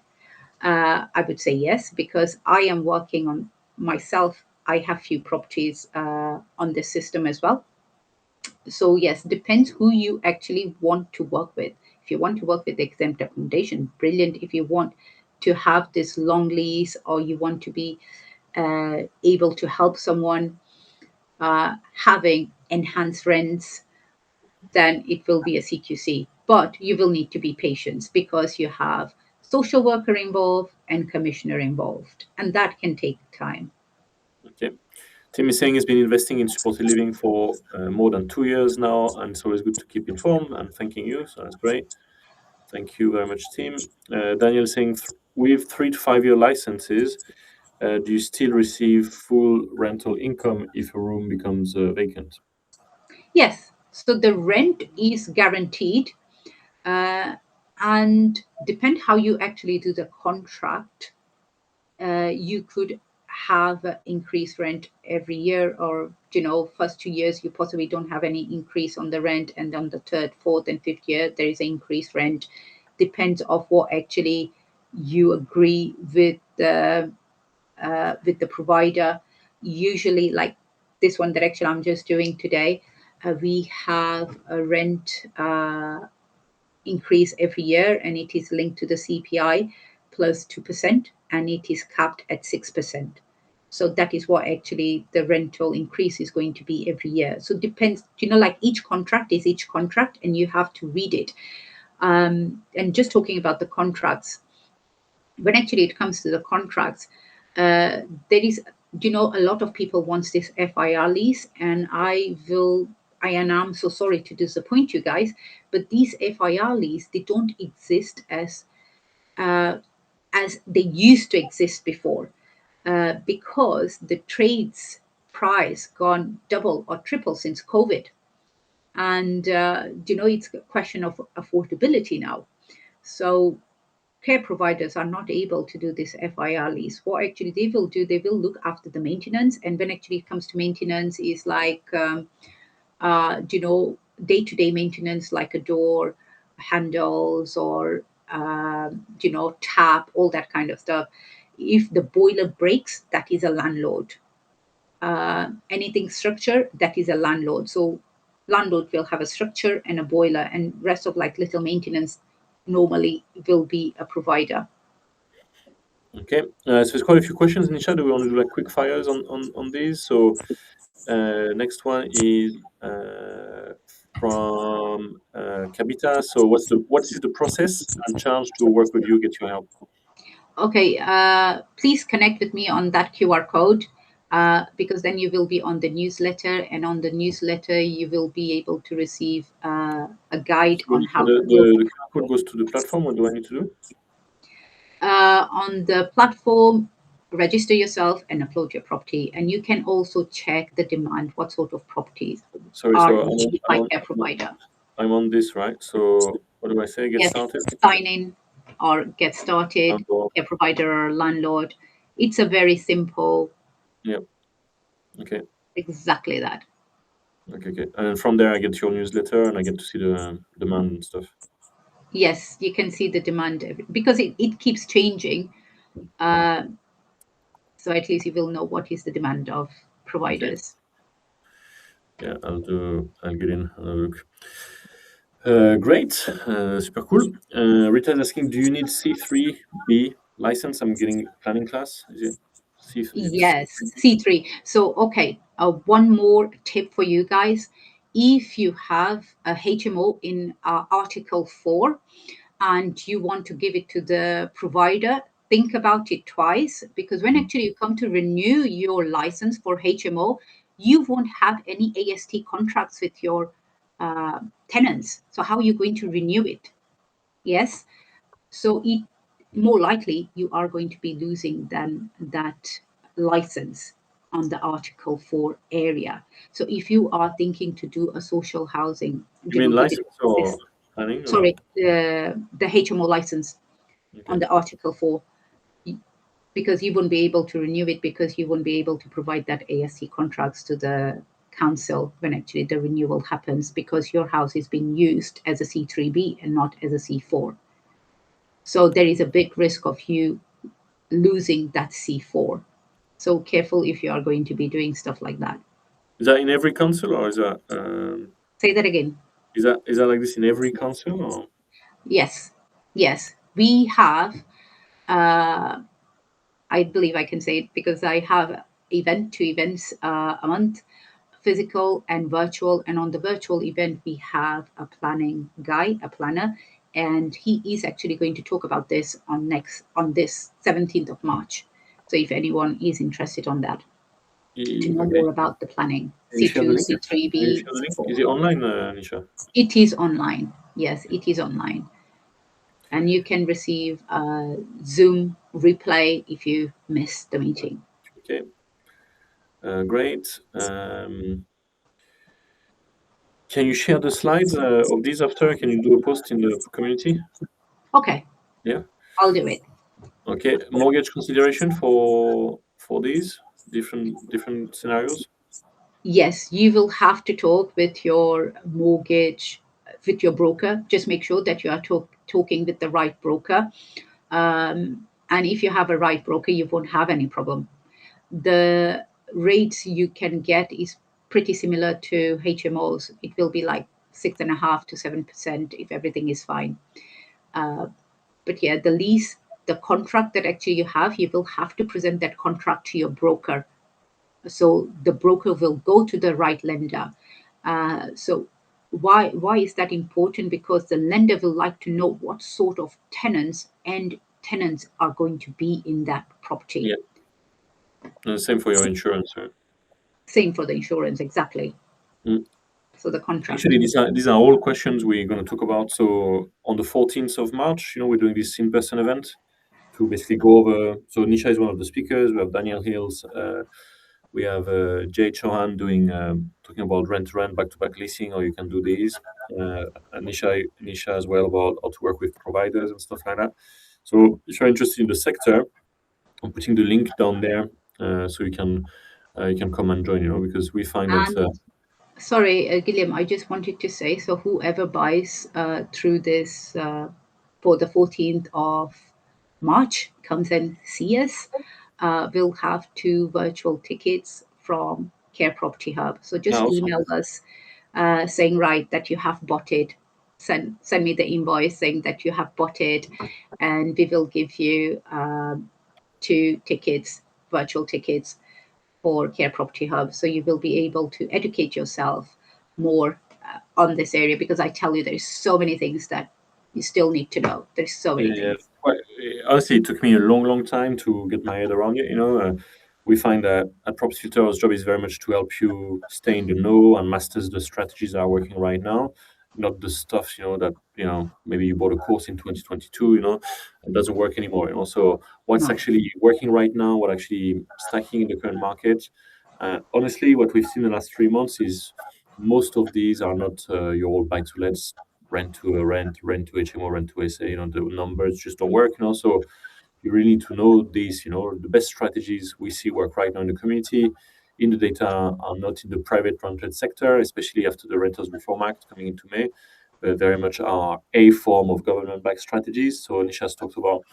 I would say yes, because I am working on myself. I have few properties on this system as well. So yes, depends who you actually want to work with. If you want to work with exempt accommodation, brilliant. If you want to have this long lease, or you want to be able to help someone having enhanced rents, then it will be a CQC. But you will need to be patient because you have social worker involved and commissioner involved, and that can take time. Okay. Tim is saying he's been investing in supported living for more than 2 years now, and it's always good to keep informed. And thanking you, so that's great. Thank you very much, Tim. Daniel saying with 3 to 5 year licenses, do you still receive full rental income if a room becomes vacant? Yes, so the rent is guaranteed, uh, and depend how you actually do the contract. You could have increased rent every year, or first 2 years you possibly don't have any increase on the rent, and on the third, fourth, and fifth year there is an increased rent. Depends of what actually you agree with the provider. Usually, like this one that actually I'm just doing today, we have a rent increase every year, and it is linked to the CPI plus 2%, and it is capped at 6%. So that is what actually the rental increase is going to be every year. So it depends, like each contract is each contract, and you have to read it. And just talking about the contracts, when actually it comes to the contracts, there is, a lot of people wants this FIR lease, and and I'm so sorry to disappoint you guys, but these FIR lease, they don't exist as they used to exist before, because the trades price gone double or triple since COVID. And it's a question of affordability now. So care providers are not able to do this FIR lease. What actually they will do, they will look after the maintenance. And when actually it comes to maintenance, is like day-to-day maintenance, like a door handles, or tap, all that kind of stuff. If the boiler breaks, that is a landlord. Anything structure, that is a landlord. So landlord will have a structure and a boiler, and rest of like little maintenance normally will be a provider. Okay, so there's quite a few questions, Nisha. Do we want to do like quick fires on these? So next one is from Kabita. So what is the process and charge to work with you, get your help? Okay, please connect with me on that QR code, because then you will be on the newsletter, and on the newsletter you will be able to receive a guide So on how to the QR code goes to the platform. What do I need to do? on the platform. Register yourself and upload your property, and you can also check the demand. What sort of properties Sorry, are so achieved by care provider? I'm on this, right? So what do I say? Get Yes, started. sign in or get started. Care provider or landlord. It's a very simple. Yeah. Okay. Exactly that. Okay. Okay. And then from there, I get your newsletter and I get to see the demand and stuff. Yes, you can see the demand because it keeps changing. Uh, so at least you will know what is the demand of Okay. providers. Yeah, I'll get in and have a look. Great. Super cool. Rita is asking, do you need C3B license? I'm getting planning class. Is it Yes, C3? C3. So, okay, one more tip for you guys. If you have a HMO in Article 4 and you want to give it to the provider, think about it twice, because when actually you come to renew your license for HMO, you won't have any AST contracts with your tenants. So, how are you going to renew it? Yes. So it more likely you are going to be losing than that license on the Article 4 area. So if you are thinking to do a social housing, You mean give it license or planning or? sorry, the HMO license Okay. on the Article 4, because you wouldn't be able to renew it, because you wouldn't be able to provide that ASC contracts to the council when actually the renewal happens, because your house is being used as a C3B and not as a C4. So there is a big risk of you losing that C4. So careful if you are going to be doing stuff like that. Is that in every council or Say that again. is that like this in every council or? Yes. Yes. We have, I believe I can say it because I have two events a month, physical and virtual. And on the virtual event, we have a planning guy, a planner, and he is actually going to talk about this on this 17th of March. So if anyone is interested on that, to know Okay. more about the planning, Can you share the C2, link? Can you C3B, share the link? Is C4. it online, Nisha? It is online. Yes, it is online. And you can receive a Zoom replay if you miss the meeting. Okay. Great. Can you share the slides of these after? Can you do a post in the community? Okay, Yeah. I'll do it. Okay. Mortgage consideration for these different scenarios. Yes, you will have to talk with your mortgage, with your broker. Just make sure that you are talking with the right broker. And if you have a right broker, you won't have any problem. The rates you can get is pretty similar to HMOs. It will be like 6.5 to 7% if everything is fine. But yeah, the lease, the contract that actually you have, you will have to present that contract to your broker. So the broker will go to the right lender. So why is that important? Because the lender will like to know what sort of tenants are going to be in that property. Yeah. And same for your insurance, right? Same for the insurance, exactly. Mm. So the contract. Actually, these are all questions we're going to talk about. So on the 14th of March, we're doing this in-person event to basically go over. So Nisha is one of the speakers. We have Daniel Hills. We have Jay Chauhan doing talking about rent-to-rent, back-to-back leasing, or you can do these. And Nisha as well about how to work with providers and stuff like that. So if you're interested in the sector, I'm putting the link down there so you can come and join. Because we find that. And sorry, Gilliam, I just wanted to say, so whoever buys through this for the 14th of March comes and see us, will have 2 virtual tickets from Care Property Hub. So just Awesome. email us saying, right, that you have bought it. Send me the invoice saying that you have bought it, and we will give you 2 tickets, virtual tickets for Care Property Hub. So you will be able to educate yourself more on this area, because I tell you, there's so many things that you still need to know. There's so many Yeah, things. honestly, it took me a long, long time to get my head around it. We find that at Property Filter, our job is very much to help you stay in the know and masters the strategies that are working right now, not the stuff that maybe you bought a course in 2022, and doesn't work anymore. So what's No, actually working right now, what actually stacking in the current market. Honestly, what we've seen in the last 3 months is most of these are not your old buy-to-lets, rent to a rent to HMO, rent to SA. The numbers just don't work. So you really need to know these. The best strategies we see work right now in the community, in the data, are not in the private rented sector, especially after the Renters Reform Act coming into May. Very much are a form of government-backed strategies. So Nisha has talked about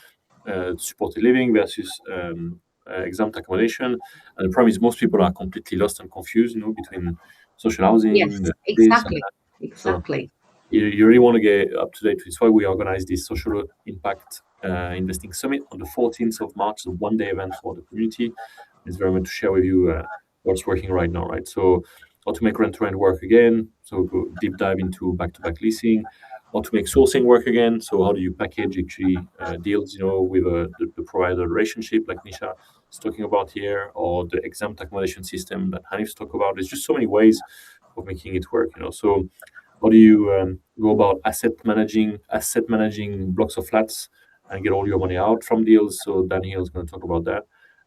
supported living versus exempt accommodation. And the problem is most people are completely lost and confused, between social housing, yes, this and exactly, that. So exactly. you really want to get up to date. It's why we organize this social impact investing summit on the 14th of March, a one-day event for the community. It's very much to share with you what's working right now, right? So how to make rent-to-rent work again. So go deep dive into back-to-back leasing. How to make sourcing work again. So how do you package actually deals, with the provider relationship, like Nisha is talking about here, or the exempt accommodation system that Hanif's talked about. There's just so many ways of making it work. So how do you go about asset managing blocks of flats and get all your money out from deals? So Daniel is going to talk about that.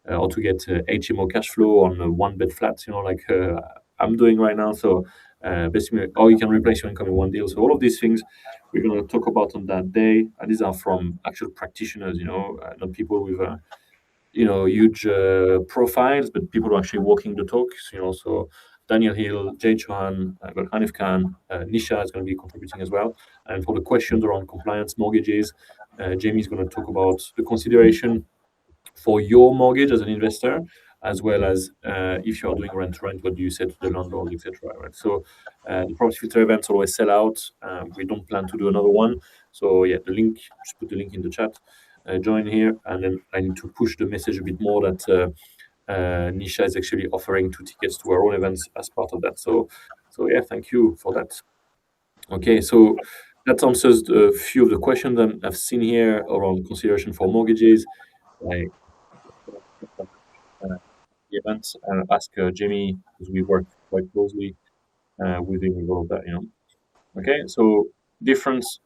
How to get HMO cash flow on one-bed flats, like I'm doing right now. So basically, how you can replace your income in one deal. So all of these things we're going to talk about on that day, and these are from actual practitioners, not people with huge profiles, but people who are actually walking the talk. So Daniel Hill, Jay Chauhan, got Hanif Khan, Nisha is going to be contributing as well. And for the questions around compliance mortgages, Jamie is going to talk about the consideration for your mortgage as an investor, as well as if you are doing rent to rent, what do you say to the landlord, etc. Right? So the property filter events always sell out. We don't plan to do another one. So yeah, the link, just put the link in the chat. Join here, and then I need to push the message a bit more that Nisha is actually offering 2 tickets to our own events as part of that. So yeah, thank you for that. Okay, so that answers a few of the questions that I've seen here around consideration for mortgages. I the events ask Jamie, because we work quite closely with him with all of that. Okay, so difference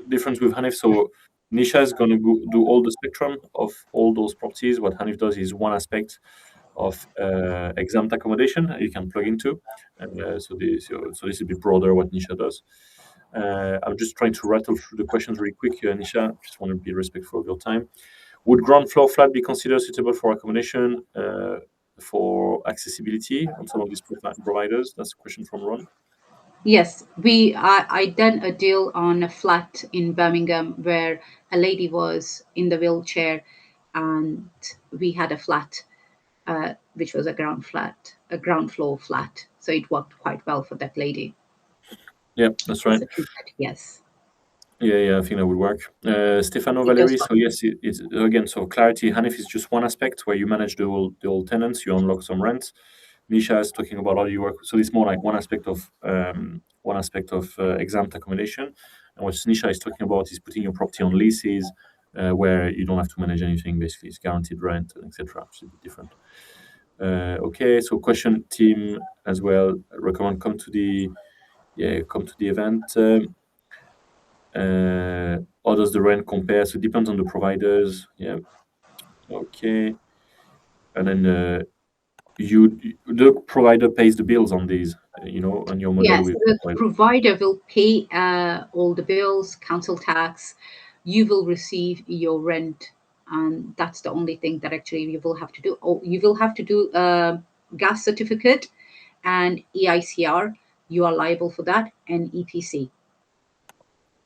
difference with Hanif. So Nisha is going to do all the spectrum of all those properties. What Hanif does is one aspect of exempt accommodation you can plug into, and so this is a bit broader what Nisha does. I'm just trying to rattle through the questions really quick, Nisha. Just want to be respectful of your time. Would ground floor flat be considered suitable for accommodation for accessibility on some of these providers? That's a question from Ron. Yes, I done a deal on a flat in Birmingham where a lady was in the wheelchair, and we had a flat which was a ground floor flat. So it worked quite well for that lady. Yeah, that's right. It's a two-bed, yes. Yeah, I think that would work. Stefano It does Valeri. work. So yes, it's again. So clarity. Hanif is just one aspect where you manage the whole tenants. You unlock some rent. Nisha is talking about how you work. So it's more like one aspect of exempt accommodation. And what Nisha is talking about is putting your property on leases, where you don't have to manage anything. Basically, it's guaranteed rent, etc. It's a bit different. Okay, so question team as well. Recommend come to the Yeah, come to the event. How does the rent compare? So it depends on the providers. Yeah. Okay. And then the provider pays the bills on these, on your model Yes, with the provider. provider will pay all the bills, council tax. You will receive your rent, and that's the only thing that actually you will have to do. Oh, you will have to do a gas certificate and EICR. You are liable for that, and EPC.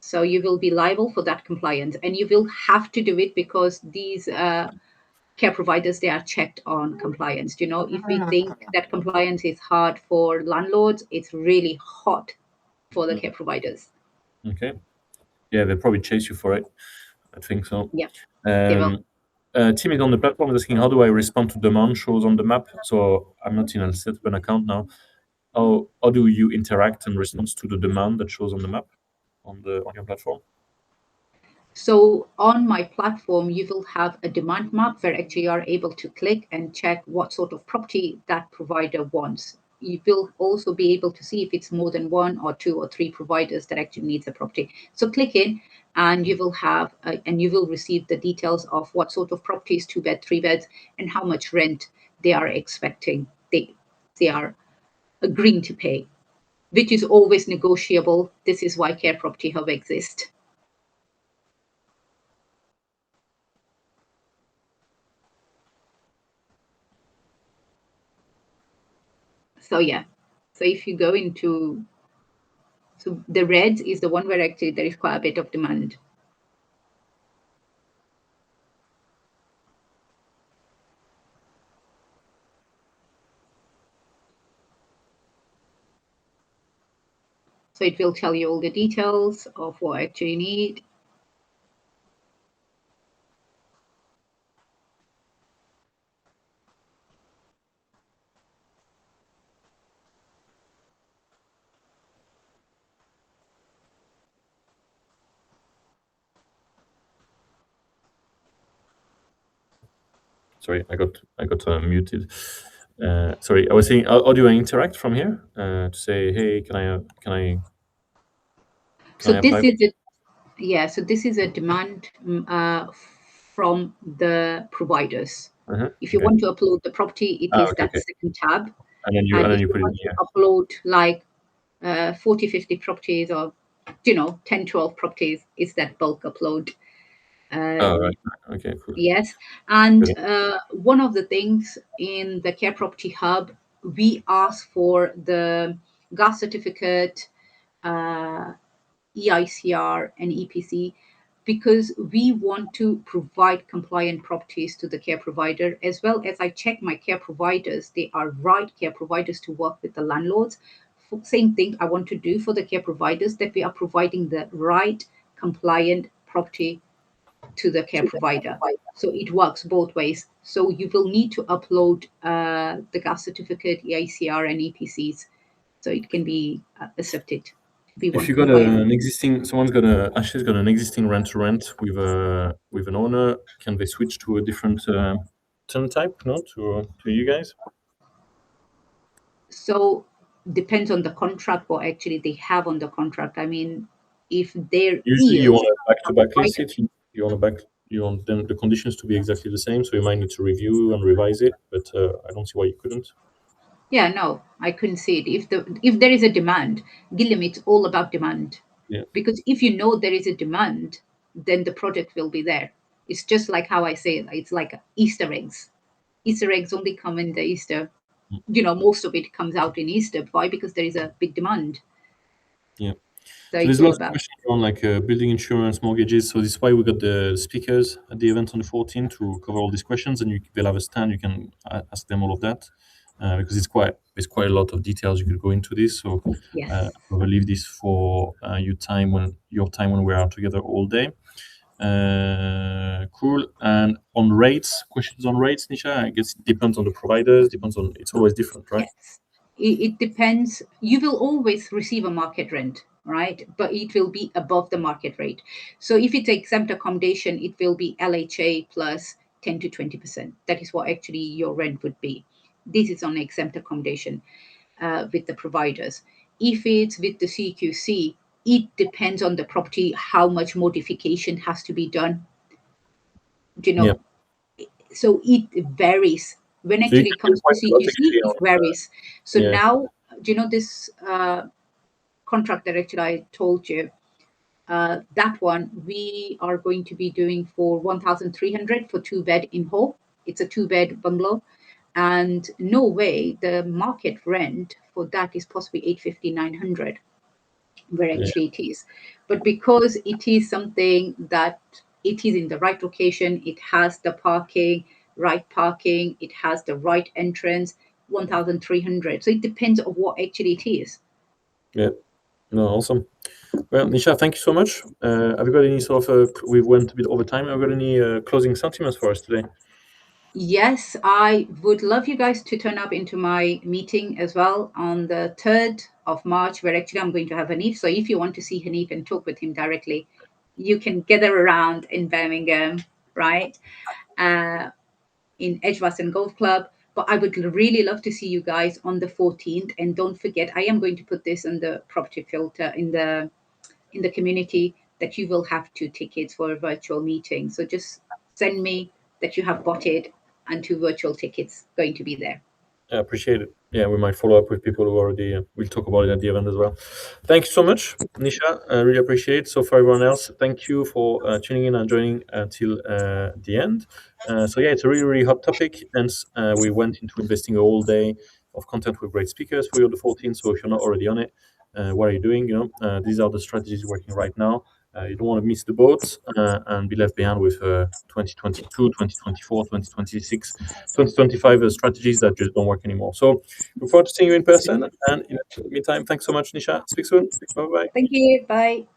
So you will be liable for that compliance, and you will have to do it because these care providers, they are checked on compliance. If we think that compliance is hard for landlords, it's really hot for the care providers. Okay. Yeah, they'll probably chase you for it. I think so. Yeah, they will. Tim is on the platform is asking, how do I respond to demand shows on the map? So I'm not in a set up an account now. How do you interact and respond to the demand that shows on the map on your platform? So on my platform, you will have a demand map where actually you are able to click and check what sort of property that provider wants. You will also be able to see if it's more than one or two or three providers that actually needs a property. So click in and you will have, and you will receive the details of what sort of properties, 2 bed, 3 beds, and how much rent they are expecting. They are agreeing to pay, which is always negotiable. This is why Care Property Hub exists. So yeah, so if you go into, so the red is the one where actually there is quite a bit of demand. So it will tell you all the details of what actually you need. Sorry, I got muted. Sorry, I was saying, how do I interact from here to say, hey, can So I apply? this is a, yeah, so this is a demand from the providers. If you Okay. want to upload the property, it is Okay, that okay. second tab. And then And if you you put it in want to here. upload like 40, 50 properties or, 10, 12 properties, it's that bulk upload. Oh, right. Um, Okay, cool. Yes, and Good. one of the things in the Care Property Hub, we ask for the gas certificate, uh, EICR, and EPC because we want to provide compliant properties to the care provider, as well as I check my care providers. They are right care providers to work with the landlords. Same thing I want to do for the care providers, that we are providing the right compliant property to the care provider. So it works both ways. So you will need to upload the gas certificate, EICR, and EPCs, so it can be accepted. We If want you got compliant. Ashley's got an existing rent to rent with an owner, can they switch to a different tenant type? No, to you guys. So depends on the contract, what actually they have on the contract. I mean, if there Usually, you is want to a back-to-back lease provider. it. You want them the conditions to be exactly the same, so you might need to review and revise it. But I don't see why you couldn't. Yeah, no, I couldn't see it. If there is a demand, Gilliam, it's all about demand. Yeah, Because if you know there is a demand, then the project will be there. It's just like how I say it. It's like Easter eggs. Easter eggs only come in the Easter. Most of it comes out in Easter. Why? Because there is a big demand. yeah. So So it's there's all lots of about. questions on like building insurance, mortgages. So this is why we got the speakers at the event on the 14th to cover all these questions, and they'll have a stand. You can ask them all of that because there's quite a lot of details you could go into this. So Yes. I will leave this for your time when we are together all day. Cool. And on rates, questions on rates, Nisha. I guess it depends on the providers. Depends on it's always different, right? Yes. It depends. You will always receive a market rent, right? But it will be above the market rate. So if it's exempt accommodation, it will be LHA plus 10 to 20%. That is what actually your rent would be. This is on exempt accommodation with the providers. if it's with the CQC, it depends on the property how much modification has to be done. You Yeah. know, so it varies. When So you actually can it do comes to quite a lot CQC, actually it on. varies. So Yeah. now, this contract that actually I told you, that one we are going to be doing for 1,300 for 2 bed in Ho. It's a 2 bed bungalow, and no way the market rent for that is possibly 850, 900, where Yeah. actually it is. But because it is something that it is in the right location, it has the parking, right parking, it has the right entrance, 1,300. So it depends on what actually it is. Yeah. No, awesome. Well, Nisha, thank you so much. Have you got any sort of, we went a bit over time. Have you got any closing sentiments for us today? Yes, I would love you guys to turn up into my meeting as well on the 3rd of March, where actually I'm going to have Hanif. So if you want to see Hanif and talk with him directly, you can gather around in Birmingham, right? Uh, in Edgbaston Golf Club. But I would really love to see you guys on the 14th. And don't forget, I am going to put this on the property filter in the community that you will have 2 tickets for a virtual meeting. So just send me that you have bought it, and 2 virtual tickets going to be there. I appreciate it. Yeah, we might follow up with people who already, we'll talk about it at the event as well. Thank you so much, Nisha. I really appreciate it. So, for everyone else, thank you for tuning in and joining until the end. So, yeah, it's a really, really hot topic. And we went into investing a whole day of content with great speakers for you on the 14th. So, if you're not already on it, what are you doing? These are the strategies working right now. You don't want to miss the boat and be left behind with 2022, 2024, 2026, 2025 strategies that just don't work anymore. So look forward to seeing you in person. And in the meantime, thanks so much, Nisha. Speak soon. Bye bye. Thank you. Bye.